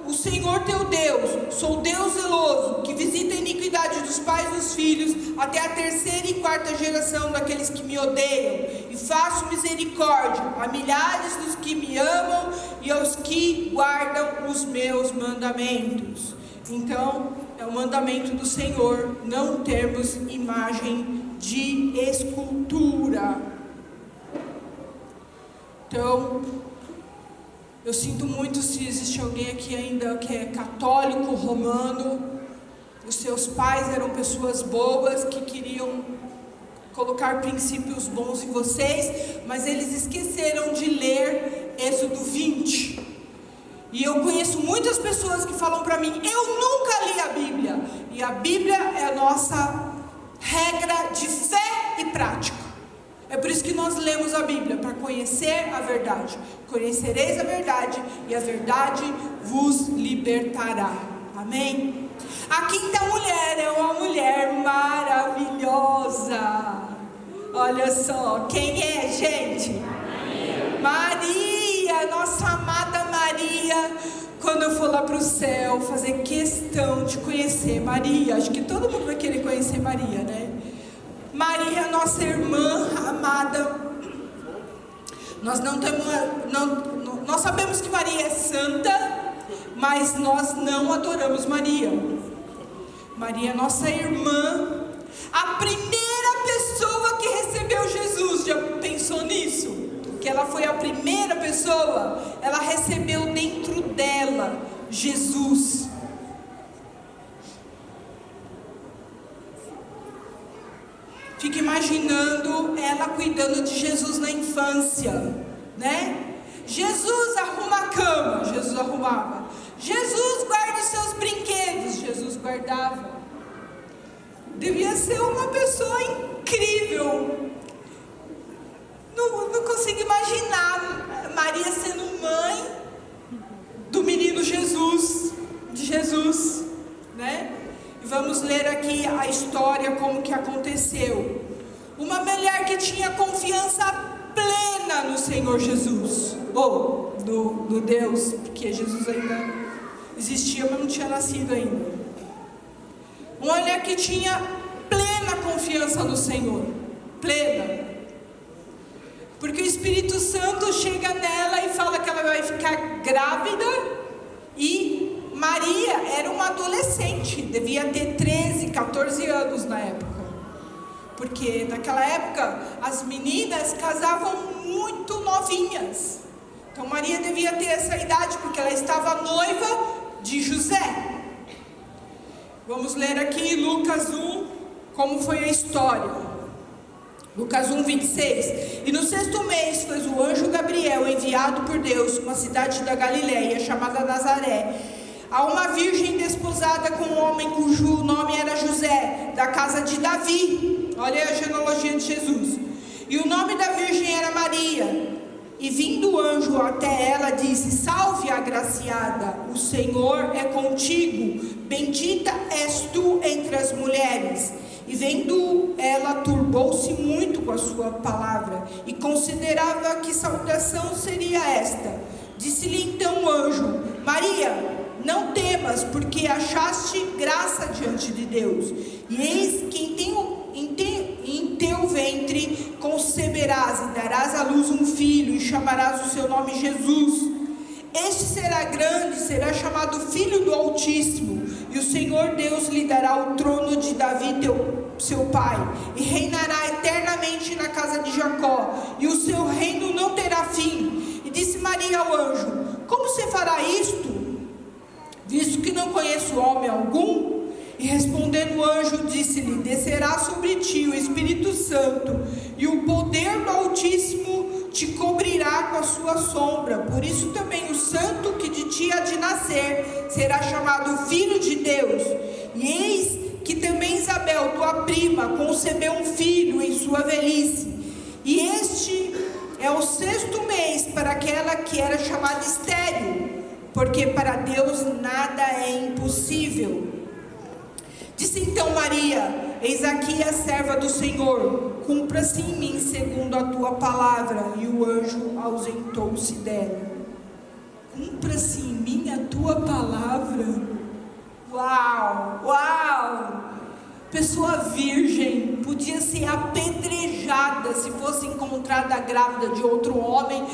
o Senhor teu Deus, sou Deus zeloso, que visita a iniquidade dos pais e dos filhos, até a terceira e quarta geração daqueles que me odeiam, e faço misericórdia a milhares dos que me amam e aos que guardam os meus mandamentos. Então, é o mandamento do Senhor, não termos imagem de escultura. Então, eu sinto muito se existe alguém aqui ainda que é católico, romano. Os seus pais eram pessoas boas que queriam colocar princípios bons em vocês, mas eles esqueceram de ler Êxodo 20. E eu conheço muitas pessoas que falam para mim, eu nunca li a Bíblia. E a Bíblia é a nossa regra de fé e prática. É por isso que nós lemos a Bíblia, para conhecer a verdade. Conhecereis a verdade, e a verdade vos libertará. Amém? A quinta mulher é uma mulher maravilhosa. Olha só, quem é, gente? Maria, nossa amada Maria. Quando eu for lá para o céu, fazer questão de conhecer Maria. Acho que todo mundo vai querer conhecer Maria, né? Maria, nossa irmã amada. Nós nós sabemos que Maria é santa, mas nós não adoramos Maria. Maria é nossa irmã, a primeira pessoa que recebeu Jesus. Já pensou nisso? Que ela foi a primeira pessoa, ela recebeu dentro dela Jesus. Fica imaginando ela cuidando de Jesus na infância, né? Jesus, arruma a cama. Jesus arrumava. Jesus, guarda os seus brinquedos. Jesus guardava. Devia ser uma pessoa incrível. Não consigo imaginar Maria sendo mãe do menino Jesus, de Jesus, né? E vamos ler aqui a história, como que aconteceu. Uma mulher que tinha confiança plena no Senhor Jesus, ou no Deus, porque Jesus ainda existia, mas não tinha nascido ainda. Uma mulher que tinha plena confiança no Senhor, plena. Porque o Espírito Santo chega nela e fala que ela vai ficar grávida. E Maria era uma adolescente, devia ter 13, 14 anos na época. Porque naquela época as meninas casavam muito novinhas. Então Maria devia ter essa idade, porque ela estava noiva de José. Vamos ler aqui Lucas 1, como foi a história. Lucas 1, 26. E no 6º mês foi o anjo Gabriel enviado por Deus, uma cidade da Galileia, chamada Nazaré, a uma virgem desposada com um homem cujo nome era José, da casa de Davi. Olha a genealogia de Jesus. E o nome da virgem era Maria. E vindo o anjo até ela, disse: Salve, agraciada, o Senhor é contigo, bendita és tu entre as mulheres. E vendo ela, turbou-se muito com a sua palavra, e considerava que saudação seria esta. Disse-lhe então o anjo: Maria, não temas, porque achaste graça diante de Deus. E eis que em teu ventre conceberás e darás à luz um filho, e chamarás o seu nome Jesus. Este será grande, será chamado Filho do Altíssimo, e o Senhor Deus lhe dará o trono de Davi, seu pai, e reinará eternamente na casa de Jacó, e o seu reino não terá fim. E disse Maria ao anjo: Como se fará isto, visto que não conheço homem algum? E respondendo o anjo, disse-lhe: Descerá sobre ti o Espírito Santo, e o poder do Altíssimo te cobrirá com a sua sombra. Por isso também o santo que de ti há de nascer será chamado Filho de Deus. E eis que também Isabel, tua prima, concebeu um filho em sua velhice. E este é o 6º mês para aquela que era chamada estéril, porque para Deus nada é impossível. Disse então Maria: Eis aqui a serva do Senhor, cumpra-se em mim segundo a tua palavra. E o anjo ausentou-se dela. Cumpra-se em mim a tua palavra. Uau, uau! Pessoa virgem podia ser apedrejada se fosse encontrada grávida de outro homem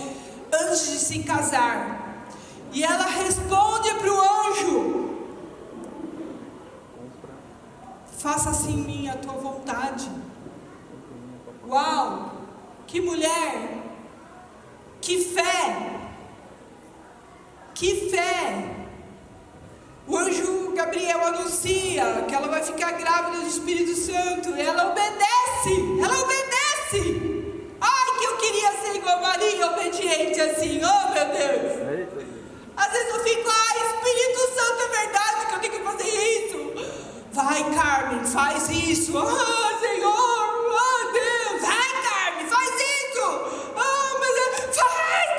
antes de se casar. E ela responde para o anjo: Faça-se em mim a tua vontade. Uau! Que mulher! Que fé! Que fé! O anjo Gabriel anuncia que ela vai ficar grávida do Espírito Santo. E ela obedece! Ela obedece! Ai, que eu queria ser igual a Maria, obediente assim. Oh, meu Deus! Às vezes eu fico: ai, Espírito Santo, é verdade que eu tenho que fazer isso? Vai, Carmen, faz isso. Ah, Senhor, oh Deus, vai, Carmen, faz isso. Ah, mas faz.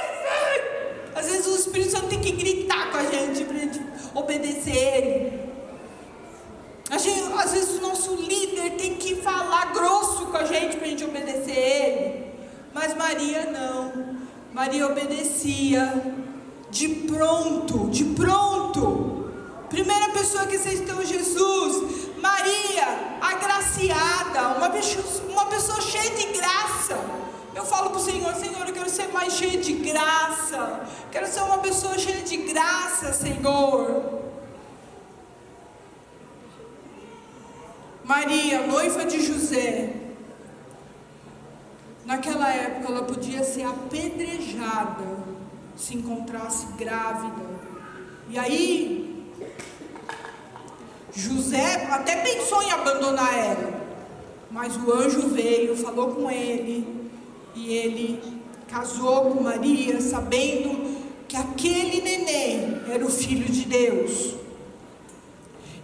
Às vezes o Espírito Santo tem que gritar com a gente para a gente obedecer ele. Às vezes o nosso líder tem que falar grosso com a gente para a gente obedecer ele. Mas Maria não. Maria obedecia de pronto, de pronto. Primeira pessoa que aceitou Jesus, Maria, agraciada, uma pessoa cheia de graça. Eu falo para o Senhor: Senhor, eu quero ser mais cheia de graça, quero ser uma pessoa cheia de graça, Senhor. Maria, noiva de José, naquela época ela podia ser apedrejada se encontrasse grávida. E aí José até pensou em abandonar ela, mas o anjo veio, falou com ele, e ele casou com Maria, sabendo que aquele neném era o Filho de Deus.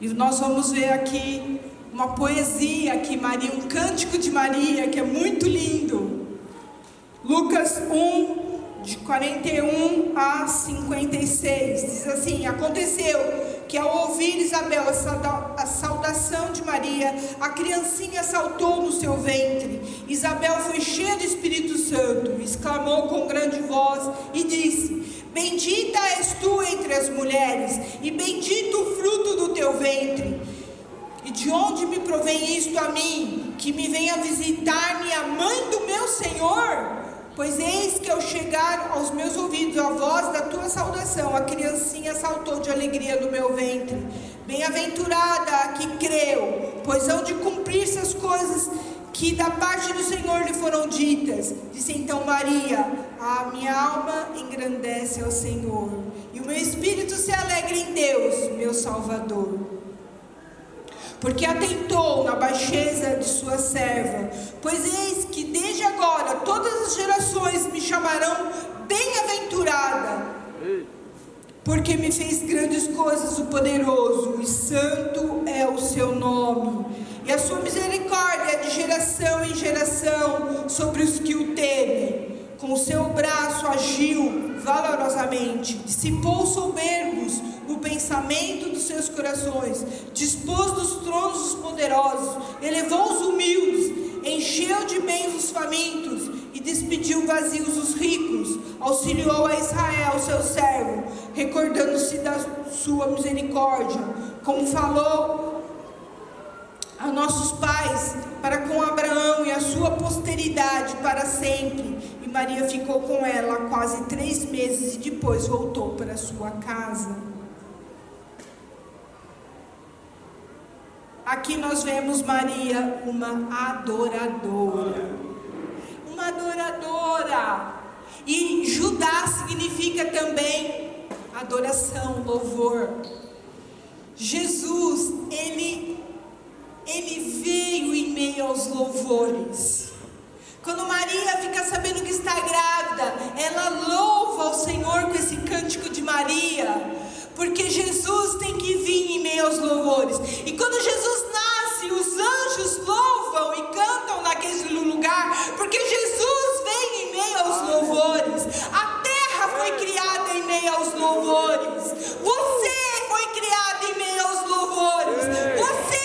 E nós vamos ver aqui uma poesia que Maria, um cântico de Maria, que é muito lindo. Lucas 1, de 41 a 56, diz assim: aconteceu que ao ouvir Isabel a saudação de Maria, a criancinha saltou no seu ventre. Isabel foi cheia do Espírito Santo, exclamou com grande voz e disse: bendita és tu entre as mulheres, e bendito o fruto do teu ventre. E de onde me provém isto a mim, que me venha visitar-me a mãe do meu Senhor? Pois eis que ao chegar aos meus ouvidos a voz da tua saudação, a criancinha saltou de alegria no meu ventre. Bem-aventurada a que creu, pois hão de cumprir-se as coisas que da parte do Senhor lhe foram ditas. Disse então Maria: a minha alma engrandece ao Senhor, e o meu espírito se alegra em Deus, meu Salvador. Porque atentou na baixeza de sua serva, pois eis que desde agora todas as gerações me chamarão bem-aventurada, porque me fez grandes coisas o poderoso, e santo é o seu nome, e a sua misericórdia é de geração em geração sobre os que o temem. Com o seu braço agiu valorosamente, dissipou os soberbos no pensamento dos seus corações, dispôs dos tronos os poderosos, elevou os humildes, encheu de bens os famintos e despediu vazios os ricos, auxiliou a Israel, seu servo, recordando-se da sua misericórdia, como falou a nossos pais, para com Abraão e a sua posteridade para sempre. E Maria ficou com ela quase 3 meses e depois voltou para sua casa. Aqui nós vemos Maria, uma adoradora. Uma adoradora. E Judá significa também adoração, louvor. Jesus, ele veio em meio aos louvores. Quando Maria fica sabendo que está grávida, ela louva ao Senhor com esse cântico de Maria, porque Jesus tem que vir em meio aos louvores. E quando Jesus nasce, os anjos louvam e cantam naquele lugar, porque Jesus vem em meio aos louvores. A terra foi criada em meio aos louvores. Você foi criado em meio aos louvores. Você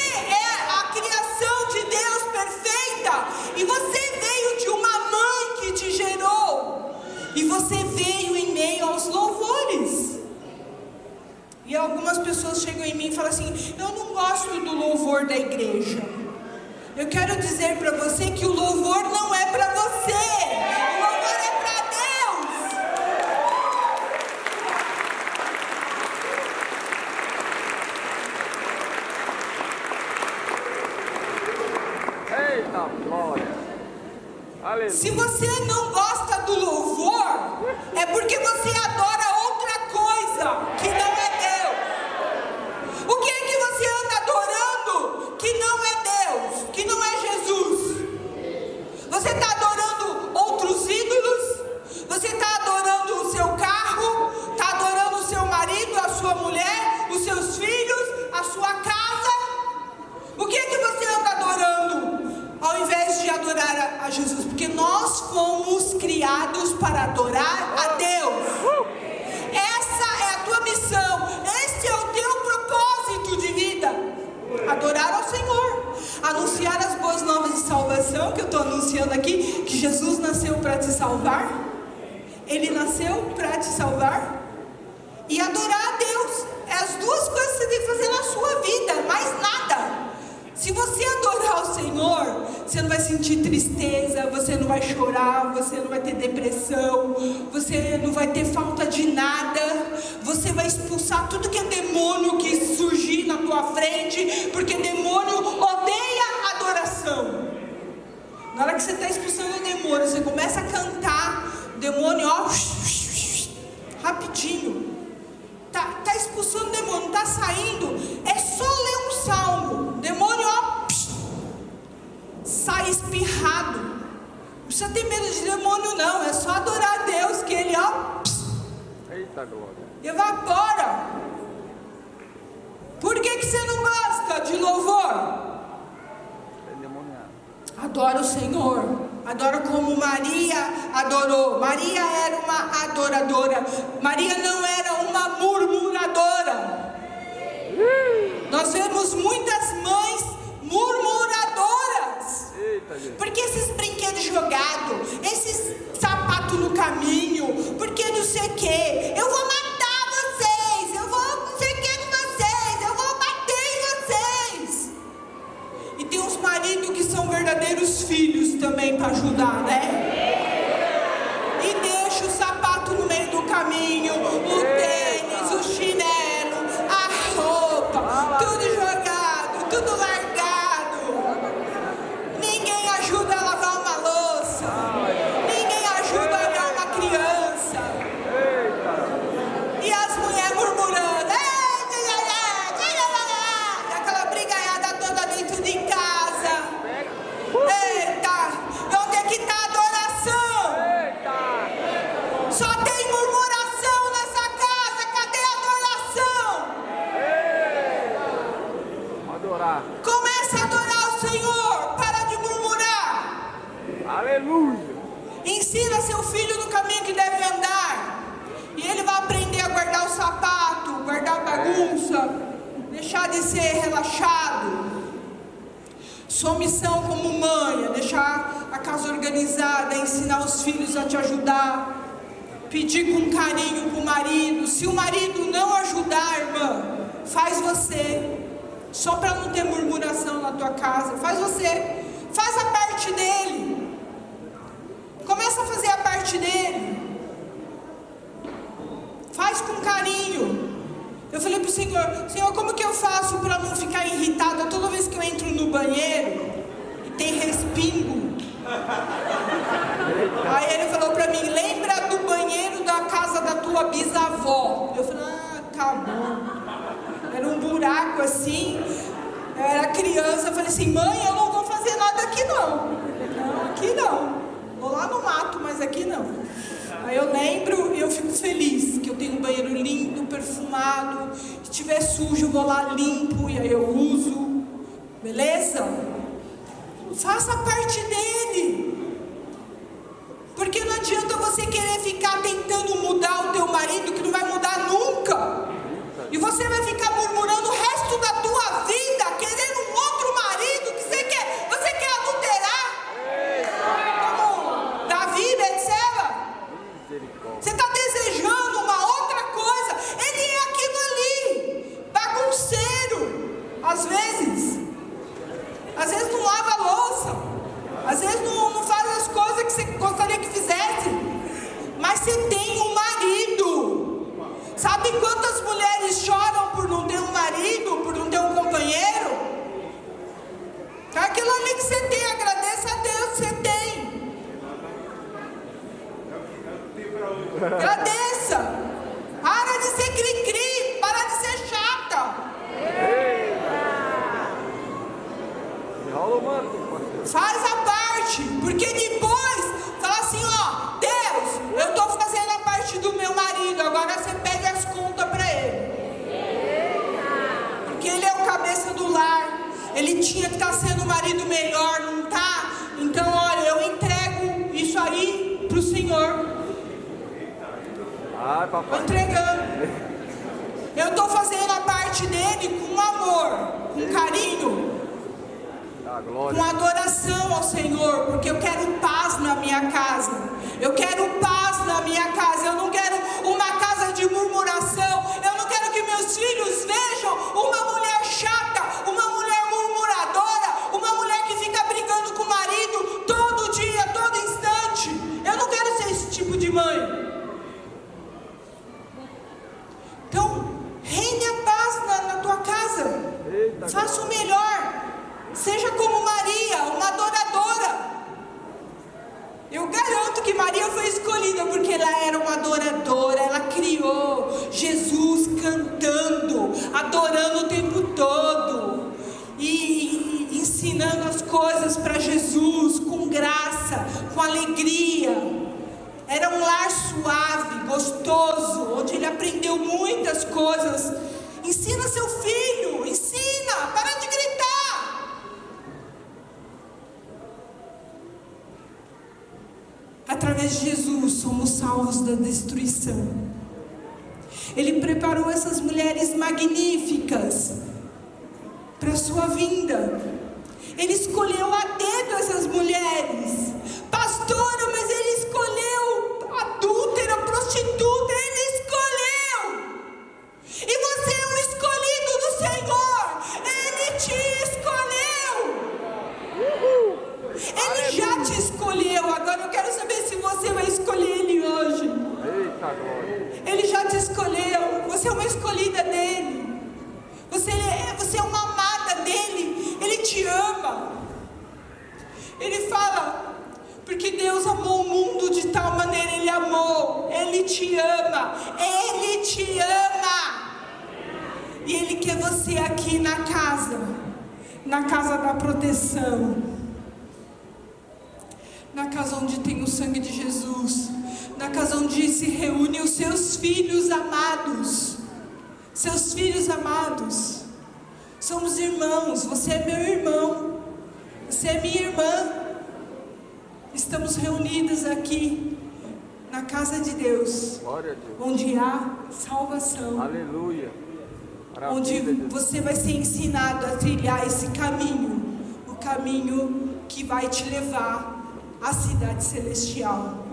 e você veio de uma mãe que te gerou, e você veio em meio aos louvores. E algumas pessoas chegam em mim e falam assim: eu não gosto do louvor da igreja. Eu quero dizer para você que o louvor não é para você, o louvor é para Deus. Eita glória! Aleluia. Se você não gosta do louvor, é porque você adora outra coisa que não é Deus. O que é que você anda adorando que não é Deus, que não é Jesus? Você está adorando outros ídolos? Você está adorando o seu carro? Está adorando o seu marido, a sua mulher, os seus filhos, a sua casa? O que é que você anda adorando ao invés de adorar a Jesus? Porque nós fomos criados para adorar a Deus. Essa é a tua missão, este é o teu propósito de vida: adorar ao Senhor, anunciar as boas novas de salvação, que eu estou anunciando aqui, que Jesus nasceu para te salvar. Ele nasceu para te salvar, e adorar a Deus. É as duas coisas que você tem que fazer na sua vida, mais nada. Se você adorar o Senhor, você não vai sentir tristeza, você não vai chorar, você não vai ter depressão, você não vai ter falta de nada. Você vai expulsar tudo que é demônio que surgir na tua frente, porque demônio odeia adoração. Na hora que você está expulsando o demônio, você começa a cantar, o demônio, ó, rapidinho. Tá expulsando o demônio, tá saindo, é só ler um salmo, o demônio, ó, sai espirrado. precisa ter medo de demônio não, é só adorar a Deus que ele, Eita glória. evapora. Por que você não gosta de louvor? É endemoniado. Adora o Senhor, adora como Maria adorou. Maria era uma adoradora, Maria não era uma murmuradora. Nós vemos muitas mães murmuradoras. Eita, gente. Porque esses brinquedos jogados, esses sapatos no caminho, porque não sei o que, eu vou matar vocês, eu vou não sei o que com vocês, eu vou bater em vocês. E tem uns maridos que são verdadeiros filhos também para ajudar, né? E deixa o sapato no meio do caminho, o tênis, o chinelo, a roupa, tudo jogado, tudo largado. Ninguém ajuda a lavar uma louça, ninguém ajuda a olhar uma criança. E as mulheres murmurando, e aquela brigaiada toda dentro de casa. Eita, onde é que está a adoração? Só tem murmuração nessa casa, cadê a adoração? Adorar. Começa a adorar o Senhor, para de murmurar. Aleluia. Ensina seu filho no caminho que deve andar, e ele vai aprender a guardar o sapato, guardar a bagunça, deixar de ser relaxado. Sua missão como mãe é deixar a casa organizada, é ensinar os filhos a te ajudar, pedir com carinho para o marido. Se o marido não ajudar, irmã, faz você, só para não ter murmuração na tua casa. Faz você, faz a parte dele, começa a fazer a parte dele, faz com carinho. Eu falei para o Senhor, Senhor, como que eu faço para não ficar irritada toda vez que eu entro no banheiro e tem respingo? Aí ele falou para mim, lembra do banheiro da casa da tua bisavó. Eu falei, tá bom. Era um buraco assim, eu era criança, eu falei assim, mãe, eu não vou fazer nada aqui não. Não, aqui não. Vou lá no mato, mas aqui não. Aí eu lembro e eu fico feliz que eu tenho um banheiro lindo, perfumado. Se estiver sujo, eu vou lá limpo e aí eu uso. Beleza? Faça parte dele. Porque não adianta você querer ficar tentando mudar o teu marido, que não vai mudar nunca. E você vai ficar murmurando o resto da tua vida, querendo um outro marido que você quer. Você quer adulterar? Como Davi, Betseba? Você está desejando uma outra coisa. Ele é aquilo ali, bagunceiro. Às vezes não lava a louça, às vezes não faz as coisas que você gostaria que fizesse. Mas você tem um marido. Sabe quantas mulheres choram por não ter um marido, por não ter um companheiro? Aquilo ali que você tem, agradeça a Deus que você tem. Agradeça. Para de ser cri-cri, para de ser chata. Faz a parte, porque depois fala assim, ó, Deus, eu estou fazendo a parte do meu marido, agora você pede as contas para ele. Porque ele é o cabeça do lar, ele tinha que estar sendo o marido melhor, não tá? Então, olha, eu entrego isso aí para o Senhor. Estou entregando. Eu estou fazendo a parte dele com amor, com carinho, com adoração ao Senhor, porque eu quero paz na minha casa. Eu quero paz na minha casa. Eu não quero uma casa de murmuração. Eu não quero que meus filhos vejam uma mulher chata, uma mulher murmuradora, uma mulher que fica brigando com o marido todo dia, todo instante. Eu não quero ser esse tipo de mãe. Então, reine a paz na tua casa. Faça o melhor. Seja como Maria, uma adoradora. Eu garanto que Maria foi escolhida porque ela era uma adoradora. Ela criou Jesus cantando, adorando o tempo todo e ensinando as coisas para Jesus com graça, com alegria. Era um lar suave, gostoso, onde ele aprendeu muitas coisas. Ensina seu filho, ensina, para de gritar. Através de Jesus somos salvos da destruição. Ele preparou essas mulheres magníficas para a sua vinda. Ele escolheu a dedo essas mulheres. Pastora, mas ele escolheu adúltera, prostituta, ele escolheu. E você é um escolhido do Senhor. Ele te escolheu. Ele já te escolheu. Agora eu quero saber se você vai escolher ele hoje. Eita glória. Ele já te escolheu. Você é uma escolhida dele. Você é uma amada dele. Ele te ama. Ele fala, porque Deus amou o mundo de tal maneira, Ele amou. Ele te ama. Ele te ama. E Ele quer você aqui na casa da proteção, na casa onde tem o sangue de Jesus, na casa onde se reúnem os seus filhos amados. Seus filhos amados. Somos irmãos. Você é meu irmão. Você é minha irmã. Estamos reunidos aqui na casa de Deus. Glória a Deus. Onde há salvação. Aleluia. Onde você vai ser ensinado a trilhar esse caminho. O caminho que vai te levar à cidade celestial.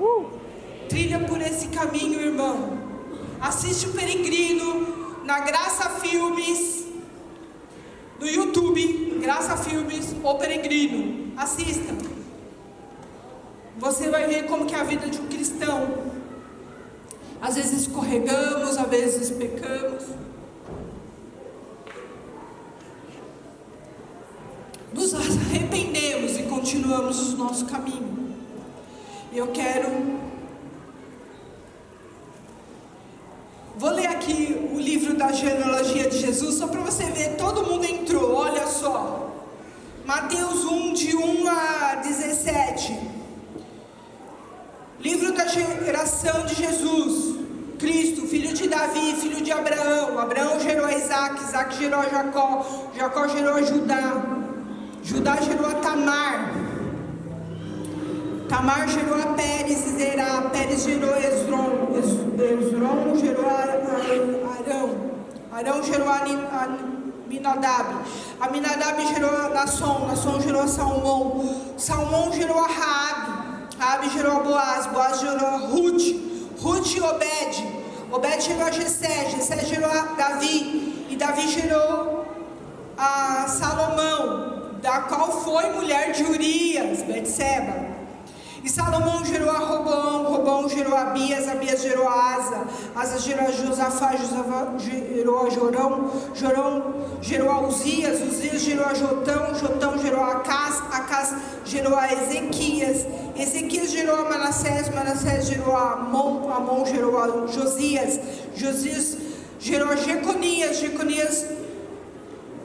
Trilha por esse caminho, irmão. Assiste o Peregrino na Graça Filmes, no YouTube, Graça Filmes, O Peregrino. Assista. Você vai ver como que é a vida de um cristão. Às vezes escorregamos, às vezes pecamos. Nos arrependemos e continuamos o nosso caminho. E eu vou ler aqui o livro da genealogia de Jesus, só para você ver, todo mundo entrou, olha só. Mateus 1, de 1 a 17. Livro da geração de Jesus. Cristo, filho de Davi, filho de Abraão. Abraão gerou a Isaac, Isaac gerou a Jacó, Jacó gerou a Judá, Judá gerou a Tamar, Tamar gerou a Pérez e Zerá, Pérez gerou Esrom, Esrom gerou a Arão, Arão gerou a Aminadab, Aminadab gerou a Nasson, Nasson gerou a Salmão, Salmão gerou a Raabe gerou a Boaz, Boaz gerou a Ruth e Obed, Obed gerou a Jessé, Jessé gerou a Davi, e Davi gerou a Salomão, da qual foi mulher de Urias, Betseba. E Salomão gerou a Roboão, Roboão gerou a Abias, Abias gerou a Asa, Asa gerou a Josafá, Josafá gerou a Jorão, Jorão gerou a Uzias, Uzias gerou a Jotão, Jotão gerou a Acás, Acás gerou a Ezequias, Ezequias gerou a Manassés, Manassés gerou a Amon, Amon gerou a Josias, Josias gerou a Jeconias, Jeconias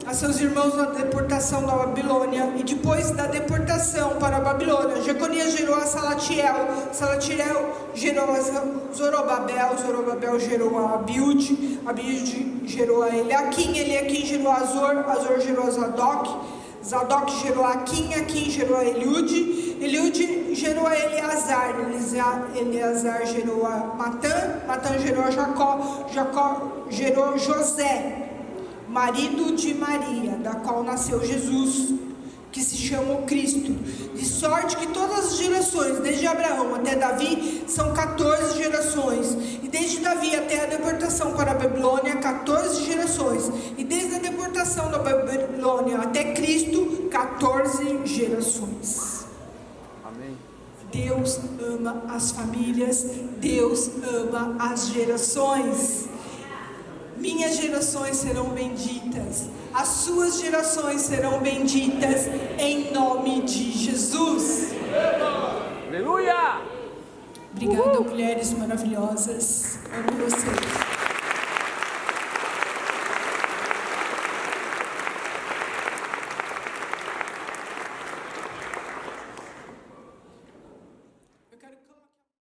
a seus irmãos na deportação da Babilônia, e depois da deportação para a Babilônia, Jeconias gerou a Salatiel, Salatiel gerou a Zorobabel, Zorobabel gerou a Abiúde, Abiúde gerou a Eliaquim, Eliaquim gerou a Azor, Azor gerou a Zadok, Zadok gerou a Aquim, Aquim gerou a Eliude, Eliude gerou a Eleazar, Eleazar gerou a Matã, Matã gerou a Jacó, Jacó gerou José, marido de Maria, da qual nasceu Jesus, que se chama o Cristo, de sorte que todas as gerações, desde Abraão até Davi, são 14 gerações, e desde Davi até a deportação para a Babilônia, 14 gerações, e desde a deportação da Babilônia até Cristo, 14 gerações. Amém. Deus ama as famílias, Deus ama as gerações. Minhas gerações serão benditas, as suas gerações serão benditas, em nome de Jesus. Aleluia! Obrigada, mulheres maravilhosas. Amo vocês.